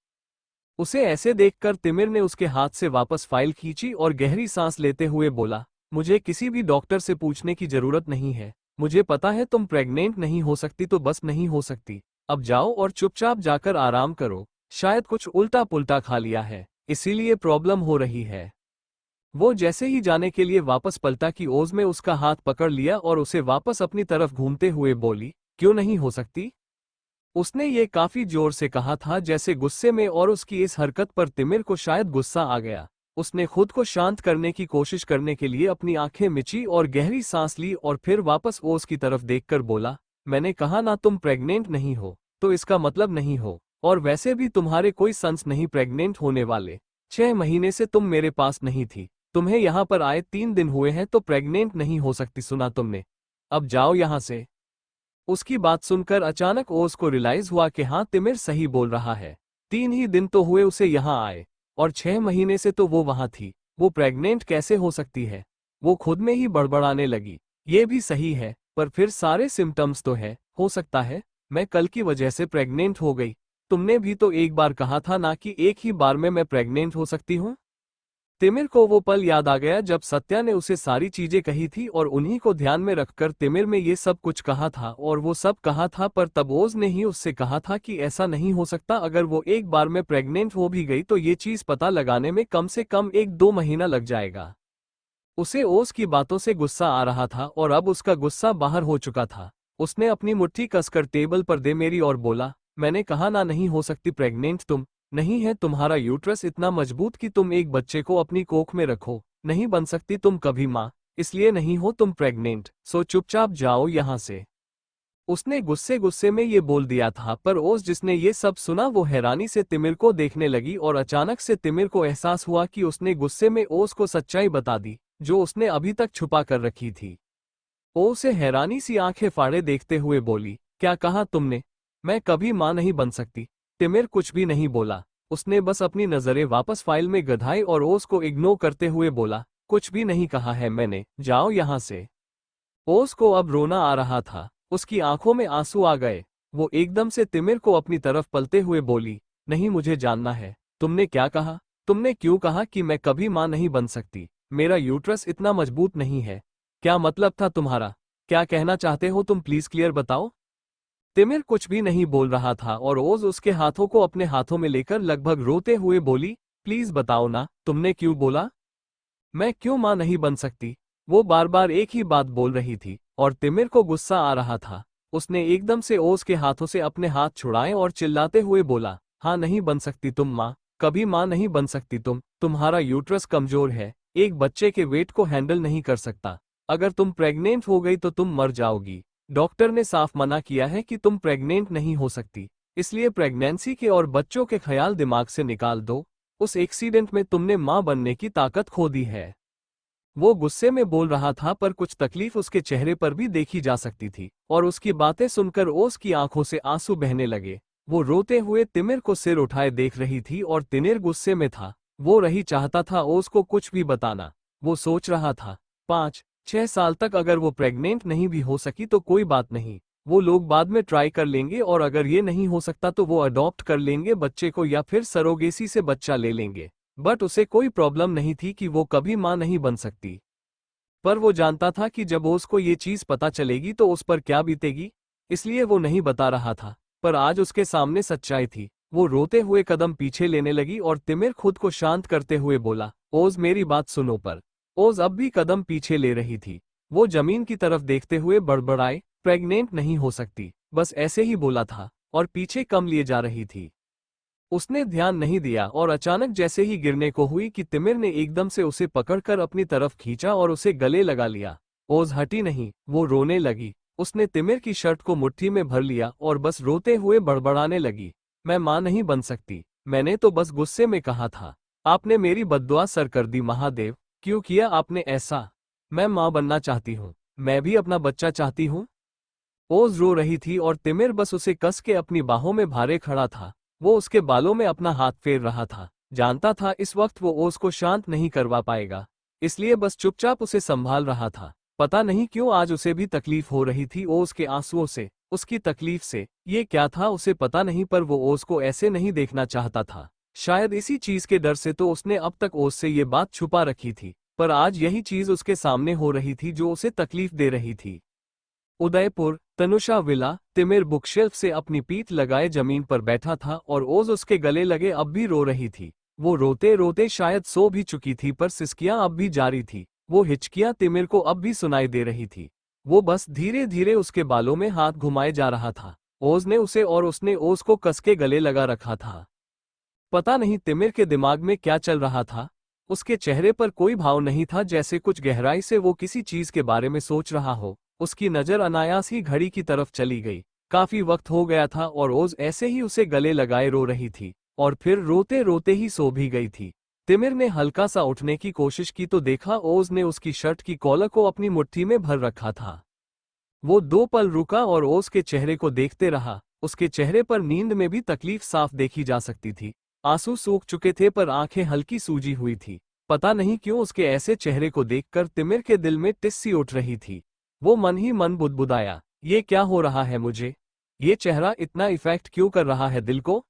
उसे ऐसे देखकर तिमिर ने उसके हाथ से वापस फाइल खींची और गहरी सांस लेते हुए बोला, मुझे किसी भी डॉक्टर से पूछने की जरूरत नहीं है। मुझे पता है तुम प्रेग्नेंट नहीं हो सकती तो बस नहीं हो सकती। अब जाओ और चुपचाप जाकर आराम करो। शायद कुछ उल्टा पुल्टा खा लिया है, इसीलिए प्रॉब्लम हो रही है। वो जैसे ही जाने के लिए वापस पलटा कि ओज में उसका हाथ पकड़ लिया और उसे वापस अपनी तरफ घूमते हुए बोली, क्यों नहीं हो सकती? उसने ये काफी जोर से कहा था जैसे गुस्से में, और उसकी इस हरकत पर तिमिर को शायद गुस्सा आ गया। उसने खुद को शांत करने की कोशिश करने के लिए अपनी आंखें मिची और गहरी सांस ली और फिर वापस ओस की तरफ देखकर बोला, मैंने कहा ना तुम प्रेग्नेंट नहीं हो, तो इसका मतलब नहीं हो। और वैसे भी तुम्हारे कोई सन्स नहीं प्रेग्नेंट होने वाले। 6 महीने से तुम मेरे पास नहीं थी, तुम्हें यहाँ पर आए 3 दिन हुए हैं, तो प्रेग्नेंट नहीं हो सकती। सुना तुमने, अब जाओ यहाँ से। उसकी बात सुनकर अचानक ओस को रियलाइज हुआ कि हाँ, तिमिर सही बोल रहा है। 3 ही दिन तो हुए उसे यहाँ आए, और 6 महीने से तो वो वहां थी। वो प्रेग्नेंट कैसे हो सकती है? वो खुद में ही बड़बड़ाने लगी, ये भी सही है, पर फिर सारे सिम्टम्स तो है, हो सकता है मैं कल की वजह से प्रेग्नेंट हो गई। तुमने भी तो एक बार कहा था ना कि एक ही बार में मैं प्रेग्नेंट हो सकती हूँ। तिमिर को वो पल याद आ गया जब सत्या ने उसे सारी चीजें कही थी और उन्हीं को ध्यान में रखकर तिमिर में ये सब कुछ कहा था, और वो सब कहा था, पर तब ओज ने ही उससे कहा था कि ऐसा नहीं हो सकता। अगर वो एक बार में प्रेग्नेंट हो भी गई तो ये चीज पता लगाने में कम से कम 1-2 महीना लग जाएगा। उसे ओज की बातों से गुस्सा आ रहा था और अब उसका गुस्सा बाहर हो चुका था। उसने अपनी मुट्ठी कसकर टेबल पर दे मेरी और बोला, मैंने कहा ना नहीं हो सकती प्रेग्नेंट तुम। नहीं है तुम्हारा यूट्रस इतना मजबूत कि तुम एक बच्चे को अपनी कोख में रखो। नहीं बन सकती तुम कभी माँ, इसलिए नहीं हो तुम प्रेग्नेंट। सो चुपचाप जाओ यहाँ से। उसने गुस्से गुस्से में ये बोल दिया था, पर ओज जिसने ये सब सुना वो हैरानी से तिमिर को देखने लगी और अचानक से तिमिर को एहसास हुआ कि उसने गुस्से में ओज को सच्चाई बता दी जो उसने अभी तक छुपा कर रखी थी। ओ से हैरानी सी आंखें फाड़े देखते हुए बोली, क्या कहा तुमने? मैं कभी मां नहीं बन सकती। तिमिर कुछ भी नहीं बोला। उसने बस अपनी नजरें वापस फाइल में गधाई और ओस को इग्नोर करते हुए बोला, कुछ भी नहीं कहा है मैंने, जाओ यहां से। ओस को अब रोना आ रहा था, उसकी आंखों में आंसू आ गए। वो एकदम से तिमिर को अपनी तरफ पलते हुए बोली, नहीं मुझे जानना है, तुमने क्या कहा? तुमने क्यों कहा कि मैं कभी मां नहीं बन सकती? मेरा यूट्रस इतना मजबूत नहीं है। क्या मतलब था तुम्हारा? क्या कहना चाहते हो तुम, प्लीज क्लियर बताओ। तिमिर कुछ भी नहीं बोल रहा था और ओज उसके हाथों को अपने हाथों में लेकर लगभग रोते हुए बोली, प्लीज बताओ ना, तुमने क्यों बोला? मैं क्यों मां नहीं बन सकती? वो बार बार एक ही बात बोल रही थी और तिमिर को गुस्सा आ रहा था। उसने एकदम से ओज के हाथों से अपने हाथ छुड़ाए और चिल्लाते हुए बोला, हाँ नहीं बन सकती तुम मां, कभी मां नहीं बन सकती तुम, तुम्हारा यूट्रस कमजोर है, एक बच्चे के वेट को हैंडल नहीं कर सकता। अगर तुम प्रेग्नेंट हो गई तो तुम मर जाओगी। डॉक्टर ने साफ मना किया है कि तुम प्रेग्नेंट नहीं हो सकती, इसलिए प्रेगनेंसी के और बच्चों के ख्याल दिमाग से निकाल दो। उस एक्सीडेंट में तुमने मां बनने की ताकत खो दी है। वो गुस्से में बोल रहा था, पर कुछ तकलीफ उसके चेहरे पर भी देखी जा सकती थी और उसकी बातें सुनकर ओस की आंखों से आंसू बहने लगे। वो रोते हुए तिमिर को सिर उठाए देख रही थी और तिमिर गुस्से में था। वो रही चाहता था ओस को कुछ भी बताना। वो सोच रहा था 5-6 साल तक अगर वो प्रेग्नेंट नहीं भी हो सकी तो कोई बात नहीं, वो लोग बाद में ट्राई कर लेंगे और अगर ये नहीं हो सकता तो वो अडॉप्ट कर लेंगे बच्चे को या फिर सरोगेसी से बच्चा ले लेंगे। बट उसे कोई प्रॉब्लम नहीं थी कि वो कभी मां नहीं बन सकती। पर वो जानता था कि जब उसको ये चीज पता चलेगी तो उस पर क्या बीतेगी, इसलिए वो नहीं बता रहा था। पर आज उसके सामने सच्चाई थी। वो रोते हुए कदम पीछे लेने लगी और तिमिर खुद को शांत करते हुए बोला, ओज मेरी बात सुनो। पर ओज अब भी कदम पीछे ले रही थी। वो जमीन की तरफ देखते हुए बड़बड़ाए, प्रेग्नेंट नहीं हो सकती, बस ऐसे ही बोला था, और पीछे कम लिए जा रही थी। उसने ध्यान नहीं दिया और अचानक जैसे ही गिरने को हुई कि तिमिर ने एकदम से उसे पकड़कर अपनी तरफ खींचा और उसे गले लगा लिया। ओज हटी नहीं, वो रोने लगी। उसने तिमिर की शर्ट को मुट्ठी में भर लिया और बस रोते हुए बड़बड़ाने लगी, मैं मां नहीं बन सकती, मैंने तो बस गुस्से में कहा था। आपने मेरी बद्दुआ सर कर दी महादेव, क्यों किया आपने ऐसा? मैं मां बनना चाहती हूँ, मैं भी अपना बच्चा चाहती हूँ। ओज रो रही थी और तिमिर बस उसे कस के अपनी बाहों में भारे खड़ा था। वो उसके बालों में अपना हाथ फेर रहा था, जानता था इस वक्त वो ओज को शांत नहीं करवा पाएगा, इसलिए बस चुपचाप उसे संभाल रहा था। पता नहीं क्यों आज उसे भी तकलीफ हो रही थी ओज के आंसुओं से, उसकी तकलीफ से। ये क्या था उसे पता नहीं, पर वो ओज को ऐसे नहीं देखना चाहता था। शायद इसी चीज के डर से तो उसने अब तक ओज से ये बात छुपा रखी थी, पर आज यही चीज उसके सामने हो रही थी जो उसे तकलीफ दे रही थी। उदयपुर, तनुषा विला। तिमिर बुकशेल्फ से अपनी पीठ लगाए जमीन पर बैठा था और ओज उसके गले लगे अब भी रो रही थी। वो रोते रोते शायद सो भी चुकी थी, पर सिसकियां अब भी जारी थी। वो हिचकियां तिमिर को अब भी सुनाई दे रही थी। वो बस धीरे धीरे उसके बालों में हाथ घुमाए जा रहा था। ओज ने उसे और उसने ओज को कसके गले लगा रखा था। पता नहीं तिमिर के दिमाग में क्या चल रहा था। उसके चेहरे पर कोई भाव नहीं था, जैसे कुछ गहराई से वो किसी चीज के बारे में सोच रहा हो। उसकी नजर अनायास ही घड़ी की तरफ चली गई। काफी वक्त हो गया था और ओज ऐसे ही उसे गले लगाए रो रही थी और फिर रोते रोते ही सो भी गई थी। तिमिर ने हल्का सा उठने की कोशिश की तो देखा ओज ने उसकी शर्ट की कॉलर को अपनी मुट्ठी में भर रखा था। वो 2 पल रुका और ओज के चेहरे को देखते रहा। उसके चेहरे पर नींद में भी तकलीफ साफ देखी जा सकती थी। आंसू सूख चुके थे पर आंखें हल्की सूजी हुई थी। पता नहीं क्यों उसके ऐसे चेहरे को देखकर तिमिर के दिल में टिस्सी उठ रही थी। वो मन ही मन बुदबुदाया, ये क्या हो रहा है मुझे? ये चेहरा इतना इफेक्ट क्यों कर रहा है दिल को?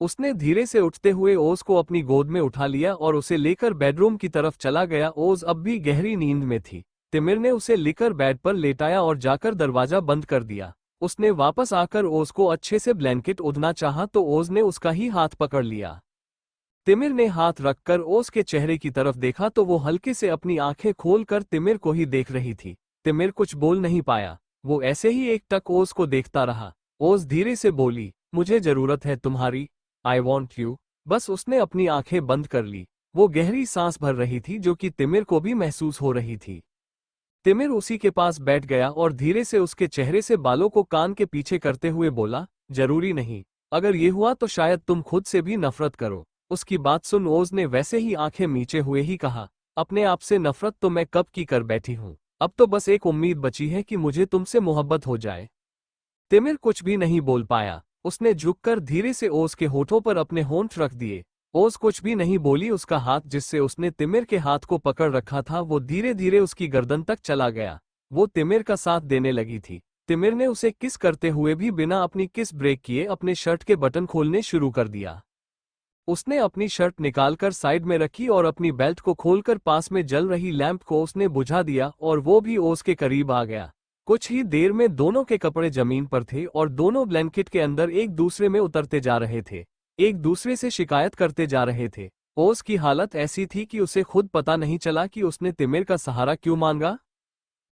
उसने धीरे से उठते हुए ओज को अपनी गोद में उठा लिया और उसे लेकर बेडरूम की तरफ चला गया। ओज अब भी गहरी नींद में थी। तिमिर ने उसे लेकर बेड पर लेटाया और जाकर दरवाजा बंद कर दिया। उसने वापस आकर ओज को अच्छे से ब्लैंकेट ओढ़ना चाहा तो ओज ने उसका ही हाथ पकड़ लिया। तिमिर ने हाथ रखकर ओज के चेहरे की तरफ देखा तो वो हल्के से अपनी आंखें खोलकर तिमिर को ही देख रही थी। तिमिर कुछ बोल नहीं पाया, वो ऐसे ही एकटक ओज को देखता रहा। ओज धीरे से बोली, मुझे जरूरत है तुम्हारी, आई वॉन्ट यू। बस उसने अपनी आंखें बंद कर ली। वो गहरी सांस भर रही थी जो कि तिमिर को भी महसूस हो रही थी। तिमिर उसी के पास बैठ गया और धीरे से उसके चेहरे से बालों को कान के पीछे करते हुए बोला, जरूरी नहीं, अगर ये हुआ तो शायद तुम खुद से भी नफरत करो। उसकी बात सुन ओज ने वैसे ही आंखें नीचे हुए ही कहा, अपने आप से नफरत तो मैं कब की कर बैठी हूं, अब तो बस एक उम्मीद बची है कि मुझे तुमसे मोहब्बत हो जाए। तिमिर कुछ भी नहीं बोल पाया। उसने झुककर धीरे से ओज के होठों पर अपने होंठ रख दिए। ओज कुछ भी नहीं बोली। उसका हाथ जिससे उसने तिमिर के हाथ को पकड़ रखा था वो धीरे धीरे उसकी गर्दन तक चला गया। वो तिमिर का साथ देने लगी थी। तिमिर ने उसे किस करते हुए भी बिना अपनी किस ब्रेक किए अपने शर्ट के बटन खोलने शुरू कर दिया। उसने अपनी शर्ट निकालकर साइड में रखी और अपनी बेल्ट को खोलकर पास में जल रही लैंप को उसने बुझा दिया और वो भी ओज के करीब आ गया। कुछ ही देर में दोनों के कपड़े जमीन पर थे और दोनों ब्लैंकेट के अंदर एक दूसरे में उतरते जा रहे थे, एक दूसरे से शिकायत करते जा रहे थे। ओज की हालत ऐसी थी कि उसे खुद पता नहीं चला कि उसने तिमिर का सहारा क्यों मांगा,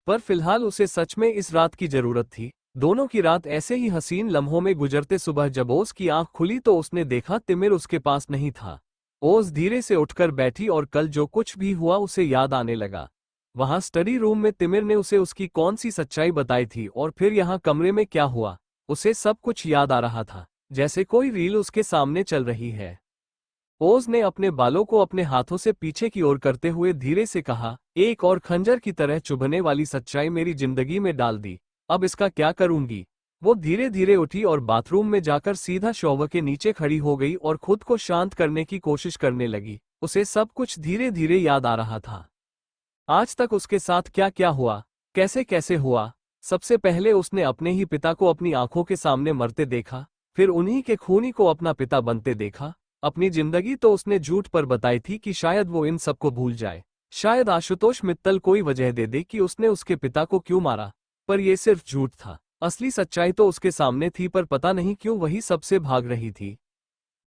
पर फिलहाल उसे सच में इस रात की जरूरत थी। दोनों की रात ऐसे ही हसीन लम्हों में गुजरते सुबह जब ओज की आंख खुली तो उसने देखा तिमिर उसके पास नहीं था। ओज धीरे से उठकर बैठी और कल जो कुछ भी हुआ उसे याद आने लगा। वहां स्टडी रूम में तिमिर ने उसे उसकी कौन सी सच्चाई बताई थी और फिर यहाँ कमरे में क्या हुआ, उसे सब कुछ याद आ रहा था, जैसे कोई रील उसके सामने चल रही है। ओज ने अपने बालों को अपने हाथों से पीछे की ओर करते हुए धीरे से कहा, एक और खंजर की तरह चुभने वाली सच्चाई मेरी जिंदगी में डाल दी, अब इसका क्या करूंगी। वो धीरे धीरे उठी और बाथरूम में जाकर सीधा शॉवर के नीचे खड़ी हो गई और खुद को शांत करने की कोशिश करने लगी। उसे सब कुछ धीरे धीरे याद आ रहा था। आज तक उसके साथ क्या क्या हुआ, कैसे कैसे हुआ। सबसे पहले उसने अपने ही पिता को अपनी आंखों के सामने मरते देखा, फिर उन्हीं के खूनी को अपना पिता बनते देखा। अपनी जिंदगी तो उसने झूठ पर बताई थी कि शायद वो इन सबको भूल जाए, शायद आशुतोष मित्तल कोई वजह दे दे कि उसने उसके पिता को क्यों मारा। पर यह सिर्फ झूठ था, असली सच्चाई तो उसके सामने थी, पर पता नहीं क्यों वही सबसे भाग रही थी।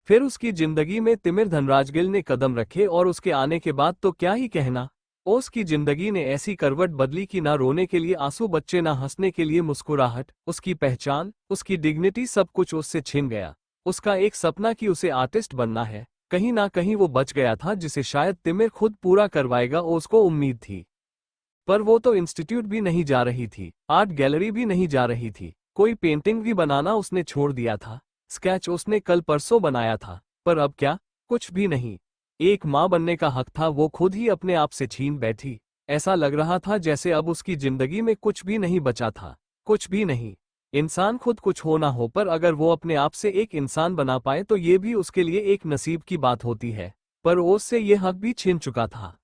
फिर उसकी जिंदगी में तिमिर धनराजगिल ने कदम रखे और उसके आने के बाद तो क्या ही कहना। ओस की जिंदगी ने ऐसी करवट बदली कि ना रोने के लिए आंसू बच्चे, ना हंसने के लिए मुस्कुराहट। उसकी पहचान, उसकी डिग्निटी, सब कुछ उससे छिन गया। उसका एक सपना कि उसे आर्टिस्ट बनना है, कहीं ना कहीं वो बच गया था, जिसे शायद तिमिर खुद पूरा करवाएगा, उसको उम्मीद थी। पर वो तो इंस्टीट्यूट भी नहीं जा रही थी, आर्ट गैलरी भी नहीं जा रही थी, कोई पेंटिंग भी बनाना उसने छोड़ दिया था। स्केच उसने कल परसों बनाया था, पर अब क्या, कुछ भी नहीं। एक माँ बनने का हक था, वो खुद ही अपने आप से छीन बैठी। ऐसा लग रहा था जैसे अब उसकी जिंदगी में कुछ भी नहीं बचा था, कुछ भी नहीं। इंसान खुद कुछ हो ना हो, पर अगर वो अपने आप से एक इंसान बना पाए तो ये भी उसके लिए एक नसीब की बात होती है। पर ओस से ये हक भी छीन चुका था।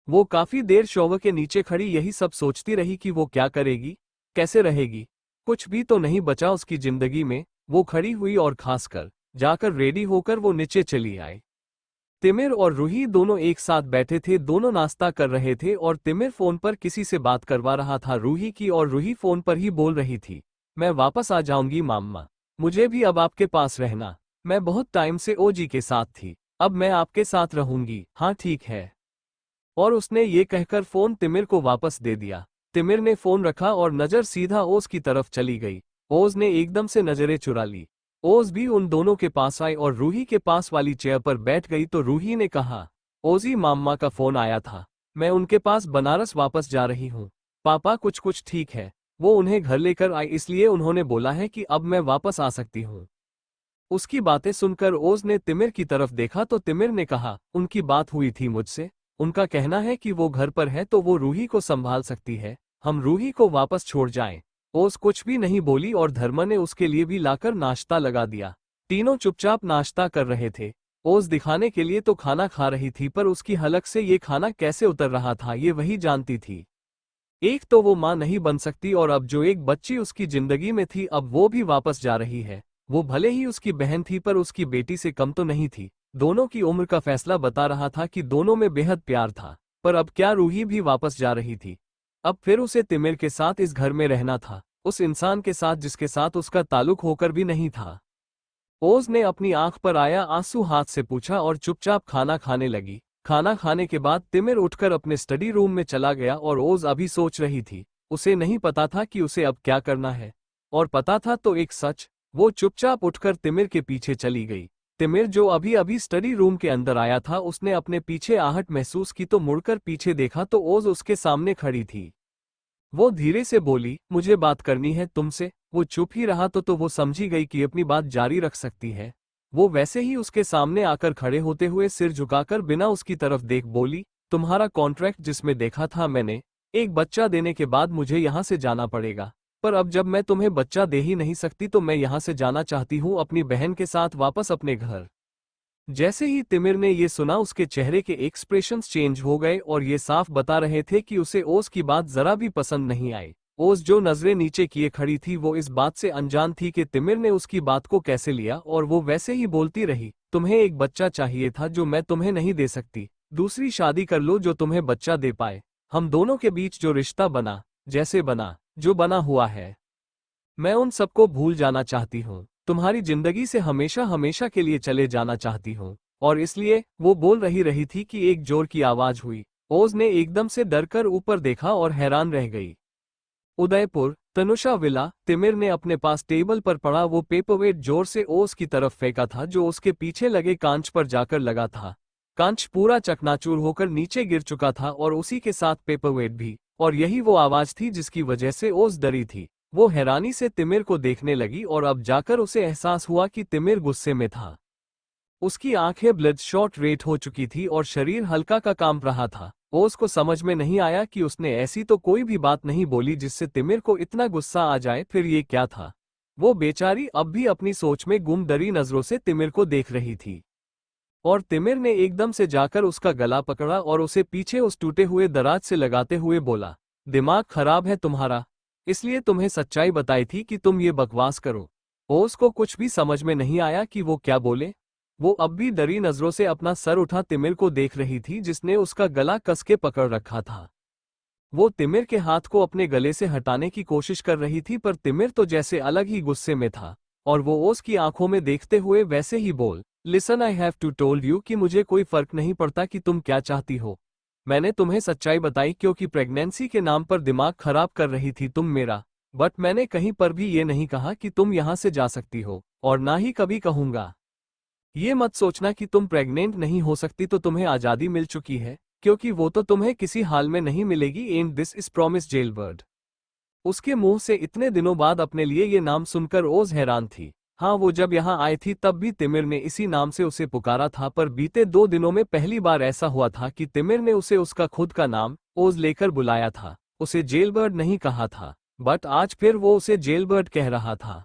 वो काफी देर शॉवर के नीचे खड़ी यही सब सोचती रही कि वो क्या करेगी, कैसे रहेगी। कुछ भी तो नहीं बचा उसकी जिंदगी में। वो खड़ी हुई और खासकर जाकर रेडी होकर वो नीचे चली आई। तिमिर और रूही दोनों एक साथ बैठे थे, दोनों नाश्ता कर रहे थे और तिमिर फोन पर किसी से बात करवा रहा था रूही की, और रूही फोन पर ही बोल रही थी, मैं वापस आ जाऊंगी माम्मा, मुझे भी अब आपके पास रहना, मैं बहुत टाइम से ओजी के साथ थी, अब मैं आपके साथ रहूंगी। हाँ ठीक है। और उसने ये कहकर फोन तिमिर को वापस दे दिया। तिमिर ने फोन रखा और नजर सीधा ओज की तरफ चली गई। ओज ने एकदम से नजरें चुरा ली। ओज भी उन दोनों के पास आई और रूही के पास वाली चेयर पर बैठ गई तो रूही ने कहा, ओजी माम्मा का फोन आया था, मैं उनके पास बनारस वापस जा रही हूँ। पापा कुछ कुछ ठीक है, वो उन्हें घर लेकर आई, इसलिए उन्होंने बोला है कि अब मैं वापस आ सकती हूँ। उसकी बातें सुनकर ओज ने तिमिर की तरफ देखा तो तिमिर ने कहा, उनकी बात हुई थी मुझसे, उनका कहना है कि वो घर पर है तो वो रूही को संभाल सकती है, हम रूही को वापस छोड़ जाएं। ओज कुछ भी नहीं बोली और धर्मा ने उसके लिए भी लाकर नाश्ता लगा दिया। तीनों चुपचाप नाश्ता कर रहे थे। ओज दिखाने के लिए तो खाना खा रही थी, पर उसकी हलक से ये खाना कैसे उतर रहा था ये वही जानती थी। एक तो वो माँ नहीं बन सकती और अब जो एक बच्ची उसकी जिंदगी में थी अब वो भी वापस जा रही है। वो भले ही उसकी बहन थी पर उसकी बेटी से कम तो नहीं थी। दोनों की उम्र का फैसला बता रहा था कि दोनों में बेहद प्यार था। पर अब क्या रूही भी वापस जा रही थी? अब फिर उसे तिमिर के साथ इस घर में रहना था, उस इंसान के साथ जिसके साथ उसका ताल्लुक होकर भी नहीं था। ओज ने अपनी आंख पर आया आंसू हाथ से पूछा और चुपचाप खाना खाने लगी। खाना खाने के बाद तिमिर उठकर अपने स्टडी रूम में चला गया और ओज अभी सोच रही थी। उसे नहीं पता था कि उसे अब क्या करना है, और पता था तो एक सच। वो चुपचाप उठकर तिमिर के पीछे चली गई। तिमिर जो अभी अभी स्टडी रूम के अंदर आया था, उसने अपने पीछे आहट महसूस की तो मुड़कर पीछे देखा तो ओज उसके सामने खड़ी थी। वो धीरे से बोली, मुझे बात करनी है तुमसे। वो चुप ही रहा तो वो समझी गई कि अपनी बात जारी रख सकती है। वो वैसे ही उसके सामने आकर खड़े होते हुए सिर झुकाकर बिना उसकी तरफ देख बोली, तुम्हारा कॉन्ट्रैक्ट जिसमें देखा था मैंने, एक बच्चा देने के बाद मुझे यहाँ से जाना पड़ेगा। पर अब जब मैं तुम्हें बच्चा दे ही नहीं सकती तो मैं यहाँ से जाना चाहती हूँ अपनी बहन के साथ वापस अपने घर। जैसे ही तिमिर ने ये सुना उसके चेहरे के एक्सप्रेशंस चेंज हो गए और ये साफ बता रहे थे कि उसे ओज की बात जरा भी पसंद नहीं आई। ओज जो नजरें नीचे किए खड़ी थी वो इस बात से अनजान थी कि तिमिर ने उसकी बात को कैसे लिया, और वो वैसे ही बोलती रही, तुम्हें एक बच्चा चाहिए था जो मैं तुम्हें नहीं दे सकती, दूसरी शादी कर लो जो तुम्हें बच्चा दे पाए। हम दोनों के बीच जो रिश्ता बना, जैसे बना, जो बना हुआ है, मैं उन सबको भूल जाना चाहती हूँ, तुम्हारी जिंदगी से हमेशा हमेशा के लिए चले जाना चाहती हूँ। और इसलिए वो बोल रही थी कि एक जोर की आवाज हुई। ओज ने एकदम से डरकर ऊपर देखा और हैरान रह गई। उदयपुर, तनुषा विला। तिमिर ने अपने पास टेबल पर पड़ा वो पेपरवेट जोर से ओस की तरफ फेंका था जो उसके पीछे लगे कांच पर जाकर लगा था। कांच पूरा चकनाचूर होकर नीचे गिर चुका था और उसी के साथ पेपरवेट भी। और यही वो आवाज थी जिसकी वजह से ओस डरी थी। वो हैरानी से तिमिर को देखने लगी और अब जाकर उसे एहसास हुआ कि तिमिर गुस्से में था। उसकी आंखें ब्लड शॉट रेट हो चुकी थी और शरीर हल्का का कांप रहा था। ओस को समझ में नहीं आया कि उसने ऐसी तो कोई भी बात नहीं बोली जिससे तिमिर को इतना गुस्सा आ जाए, फिर ये क्या था। वो बेचारी अब भी अपनी सोच में गुम डरी नजरों से तिमिर को देख रही थी। और तिमिर ने एकदम से जाकर उसका गला पकड़ा और उसे पीछे उस टूटे हुए दराज से लगाते हुए बोला, दिमाग खराब है तुम्हारा, इसलिए तुम्हें सच्चाई बताई थी कि तुम ये बकवास करो। ओस को कुछ भी समझ में नहीं आया कि वो क्या बोले। वो अब भी डरी नजरों से अपना सर उठा तिमिर को देख रही थी जिसने उसका गला कस के पकड़ रखा था। वो तिमिर के हाथ को अपने गले से हटाने की कोशिश कर रही थी पर तिमिर तो जैसे अलग ही गुस्से में था और वो ओस की आंखों में देखते हुए वैसे ही बोल, listen I have to told you कि मुझे कोई फर्क नहीं पड़ता कि तुम क्या चाहती हो। मैंने तुम्हें सच्चाई बताई क्योंकि प्रेगनेंसी के नाम पर दिमाग खराब कर रही थी तुम मेरा। बट मैंने कहीं पर भी ये नहीं कहा कि तुम यहाँ से जा सकती हो और ना ही कभी कहूंगा। ये मत सोचना कि तुम प्रेग्नेंट नहीं हो सकती तो तुम्हें आज़ादी मिल चुकी है, क्योंकि वो तो तुम्हें किसी हाल में नहीं मिलेगी। And this is promise jailbird. उसके मुंह से इतने दिनों बाद अपने लिए ये नाम सुनकर ओज हैरान थी। हाँ, वो जब यहाँ आई थी तब भी तिमिर ने इसी नाम से उसे पुकारा था, पर बीते 2 दिनों में पहली बार ऐसा हुआ था कि तिमिर ने उसे उसका खुद का नाम ओज लेकर बुलाया था, उसे जेलबर्ड नहीं कहा था। बट आज फिर वो उसे जेलबर्ड कह रहा था।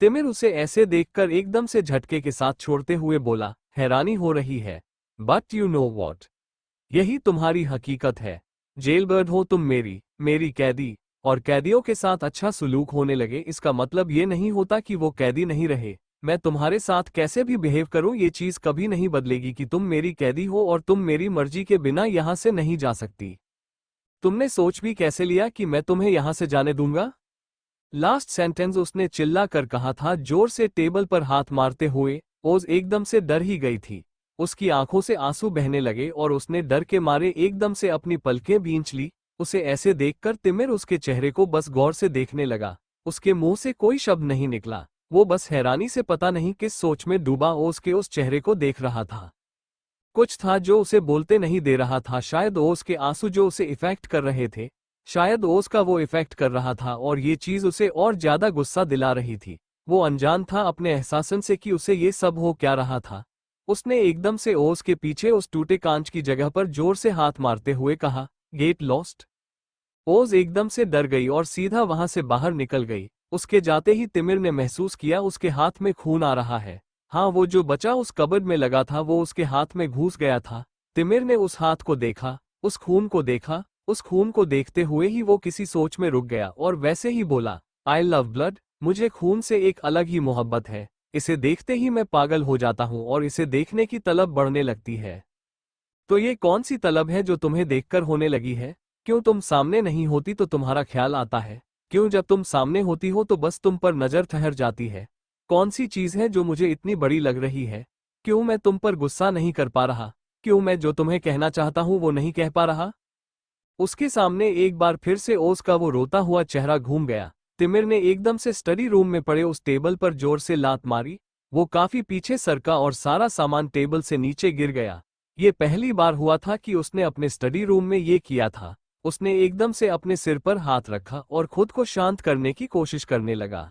तिमिर उसे ऐसे देखकर एकदम से झटके के साथ छोड़ते हुए बोला, हैरानी हो रही है, बट यू नो वॉट, यही तुम्हारी हकीकत है। जेलबर्ड हो तुम मेरी कैदी, और कैदियों के साथ अच्छा सुलूक होने लगे इसका मतलब ये नहीं होता कि वो कैदी नहीं रहे। मैं तुम्हारे साथ कैसे भी बिहेव करूं ये चीज कभी नहीं बदलेगी कि तुम मेरी कैदी हो और तुम मेरी मर्जी के बिना यहां से नहीं जा सकती। तुमने सोच भी कैसे लिया कि मैं तुम्हें यहां से जाने दूंगा? लास्ट सेंटेंस उसने चिल्ला कर कहा था, जोर से टेबल पर हाथ मारते हुए। ओज एकदम से डर ही गई थी। उसकी आंखों से आंसू बहने लगे और उसने डर के मारे एकदम से अपनी पलकें भींच ली। उसे ऐसे देखकर तिमिर उसके चेहरे को बस गौर से देखने लगा। उसके मुंह से कोई शब्द नहीं निकला। वो बस हैरानी से पता नहीं किस सोच में डूबा ओज के उस चेहरे को देख रहा था। कुछ था जो उसे बोलते नहीं दे रहा था, शायद ओज के आंसू जो उसे इफेक्ट कर रहे थे, शायद ओस का वो इफेक्ट कर रहा था और ये चीज उसे और ज्यादा गुस्सा दिला रही थी। वो अनजान था अपने एहसासन से कि उसे ये सब हो क्या रहा था। उसने एकदम से ओस के पीछे उस टूटे कांच की जगह पर जोर से हाथ मारते हुए कहा, गेट लॉस्ट। ओस एकदम से डर गई और सीधा वहां से बाहर निकल गई। उसके जाते ही तिमिर ने महसूस किया उसके हाथ में खून आ रहा है। हाँ, वो जो बचा उस कबर्ड में लगा था वो उसके हाथ में घुस गया था। तिमिर ने उस हाथ को देखा, उस खून को देखा। उस खून को देखते हुए ही वो किसी सोच में रुक गया और वैसे ही बोला, आई लव ब्लड, मुझे खून से एक अलग ही मोहब्बत है। इसे देखते ही मैं पागल हो जाता हूँ और इसे देखने की तलब बढ़ने लगती है। तो ये कौन सी तलब है जो तुम्हें देखकर होने लगी है? क्यों तुम सामने नहीं होती तो तुम्हारा ख्याल आता है? क्यों जब तुम सामने होती हो तो बस तुम पर नजर ठहर जाती है? कौन सी चीज है जो मुझे इतनी बड़ी लग रही है? क्यों मैं तुम पर गुस्सा नहीं कर पा रहा? क्यों मैं जो तुम्हें कहना चाहता हूँ वो नहीं कह पा रहा? उसके सामने एक बार फिर से ओस का वो रोता हुआ चेहरा घूम गया। तिमिर ने एकदम से स्टडी रूम में पड़े उस टेबल पर जोर से लात मारी। वो काफी पीछे सरका और सारा सामान टेबल से नीचे गिर गया। ये पहली बार हुआ था कि उसने अपने स्टडी रूम में ये किया था। उसने एकदम से अपने सिर पर हाथ रखा और खुद को शांत करने की कोशिश करने लगा।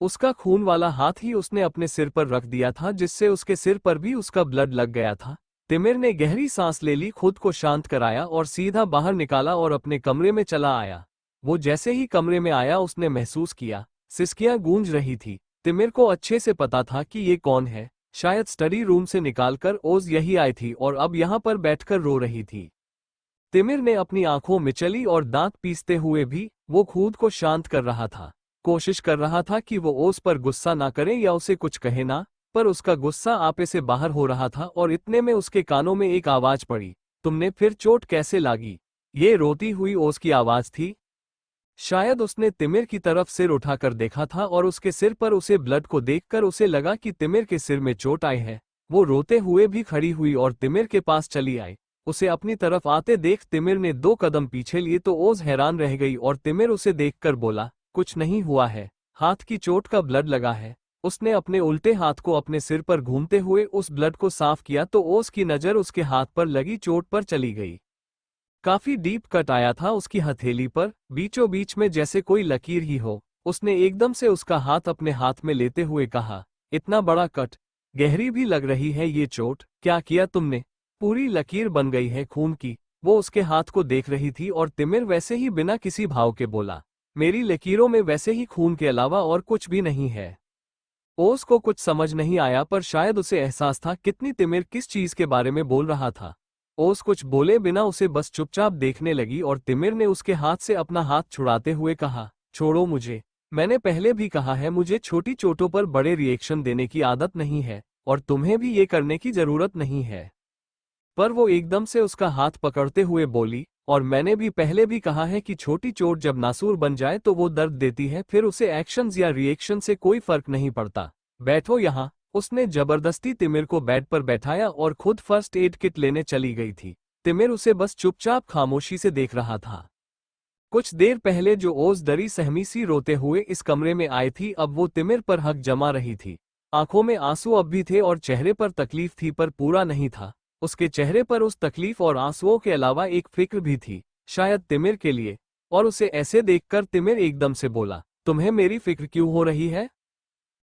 उसका खून वाला हाथ ही उसने अपने सिर पर रख दिया था जिससे उसके सिर पर भी उसका ब्लड लग गया था। तिमिर ने गहरी सांस ले ली, खुद को शांत कराया और सीधा बाहर निकाला और अपने कमरे में चला आया। वो जैसे ही कमरे में आया उसने महसूस किया सिसकियां गूंज रही थी। तिमिर को अच्छे से पता था कि ये कौन है। शायद स्टडी रूम से निकालकर ओज यही आई थी और अब यहाँ पर बैठकर रो रही थी। तिमिर ने अपनी आंखों मिचली और दांत पीसते हुए भी वो खुद को शांत कर रहा था। कोशिश कर रहा था कि वो ओज पर गुस्सा ना करे या उसे कुछ कहे ना, पर उसका गुस्सा आपे से बाहर हो रहा था और इतने में उसके कानों में एक आवाज पड़ी, तुमने फिर चोट कैसे लागी? ये रोती हुई ओस की आवाज थी। शायद उसने तिमिर की तरफ सिर उठाकर देखा था और उसके सिर पर उसे ब्लड को देखकर उसे लगा कि तिमिर के सिर में चोट आई है। वो रोते हुए भी खड़ी हुई और तिमिर के पास चली आई। उसे अपनी तरफ आते देख तिमिर ने 2 कदम पीछे लिए तो ओज हैरान रह गई और तिमिर उसे देखकर बोला, कुछ नहीं हुआ है, हाथ की चोट का ब्लड लगा है। उसने अपने उल्टे हाथ को अपने सिर पर घूमते हुए उस ब्लड को साफ किया तो ओज की नज़र उसके हाथ पर लगी चोट पर चली गई। काफी डीप कट आया था उसकी हथेली पर, बीचों बीच में जैसे कोई लकीर ही हो। उसने एकदम से उसका हाथ अपने हाथ में लेते हुए कहा, इतना बड़ा कट, गहरी भी लग रही है ये चोट, क्या किया तुमने? पूरी लकीर बन गई है खून की। वो उसके हाथ को देख रही थी और तिमिर वैसे ही बिना किसी भाव के बोला, मेरी लकीरों में वैसे ही खून के अलावा और कुछ भी नहीं है। ओस को कुछ समझ नहीं आया पर शायद उसे एहसास था कितनी तिमिर किस चीज के बारे में बोल रहा था। ओस कुछ बोले बिना उसे बस चुपचाप देखने लगी और तिमिर ने उसके हाथ से अपना हाथ छुड़ाते हुए कहा, छोड़ो मुझे। मैंने पहले भी कहा है मुझे छोटी चोटों पर बड़े रिएक्शन देने की आदत नहीं है और तुम्हें भी ये करने की जरूरत नहीं है। पर वो एकदम से उसका हाथ पकड़ते हुए बोली, और मैंने भी पहले भी कहा है कि छोटी चोट जब नासूर बन जाए तो वो दर्द देती है, फिर उसे एक्शंस या रिएक्शन से कोई फर्क नहीं पड़ता। बैठो यहाँ। उसने जबरदस्ती तिमिर को बेड पर बैठाया और खुद फर्स्ट एड किट लेने चली गई थी। तिमिर उसे बस चुपचाप खामोशी से देख रहा था। कुछ देर पहले जो ओस डरी सहमी सी रोते हुए इस कमरे में आई थी, अब वो तिमिर पर हक जमा रही थी। आंखों में आंसू अब भी थे और चेहरे पर तकलीफ थी पर पूरा नहीं था। उसके चेहरे पर उस तकलीफ और आंसुओं के अलावा एक फिक्र भी थी, शायद तिमिर के लिए। और उसे ऐसे देखकर तिमिर एकदम से बोला, तुम्हें मेरी फिक्र क्यों हो रही है?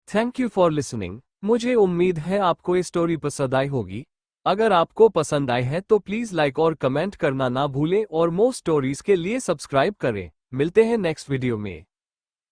Thank you for listening. मुझे उम्मीद है आपको ये स्टोरी पसंद आई होगी। अगर आपको पसंद आई है तो प्लीज़ लाइक और कमेंट करना ना भूलें और मोर स्टोरीज के लिए सब्सक्राइब करें। मिलते हैं नेक्स्ट वीडियो में।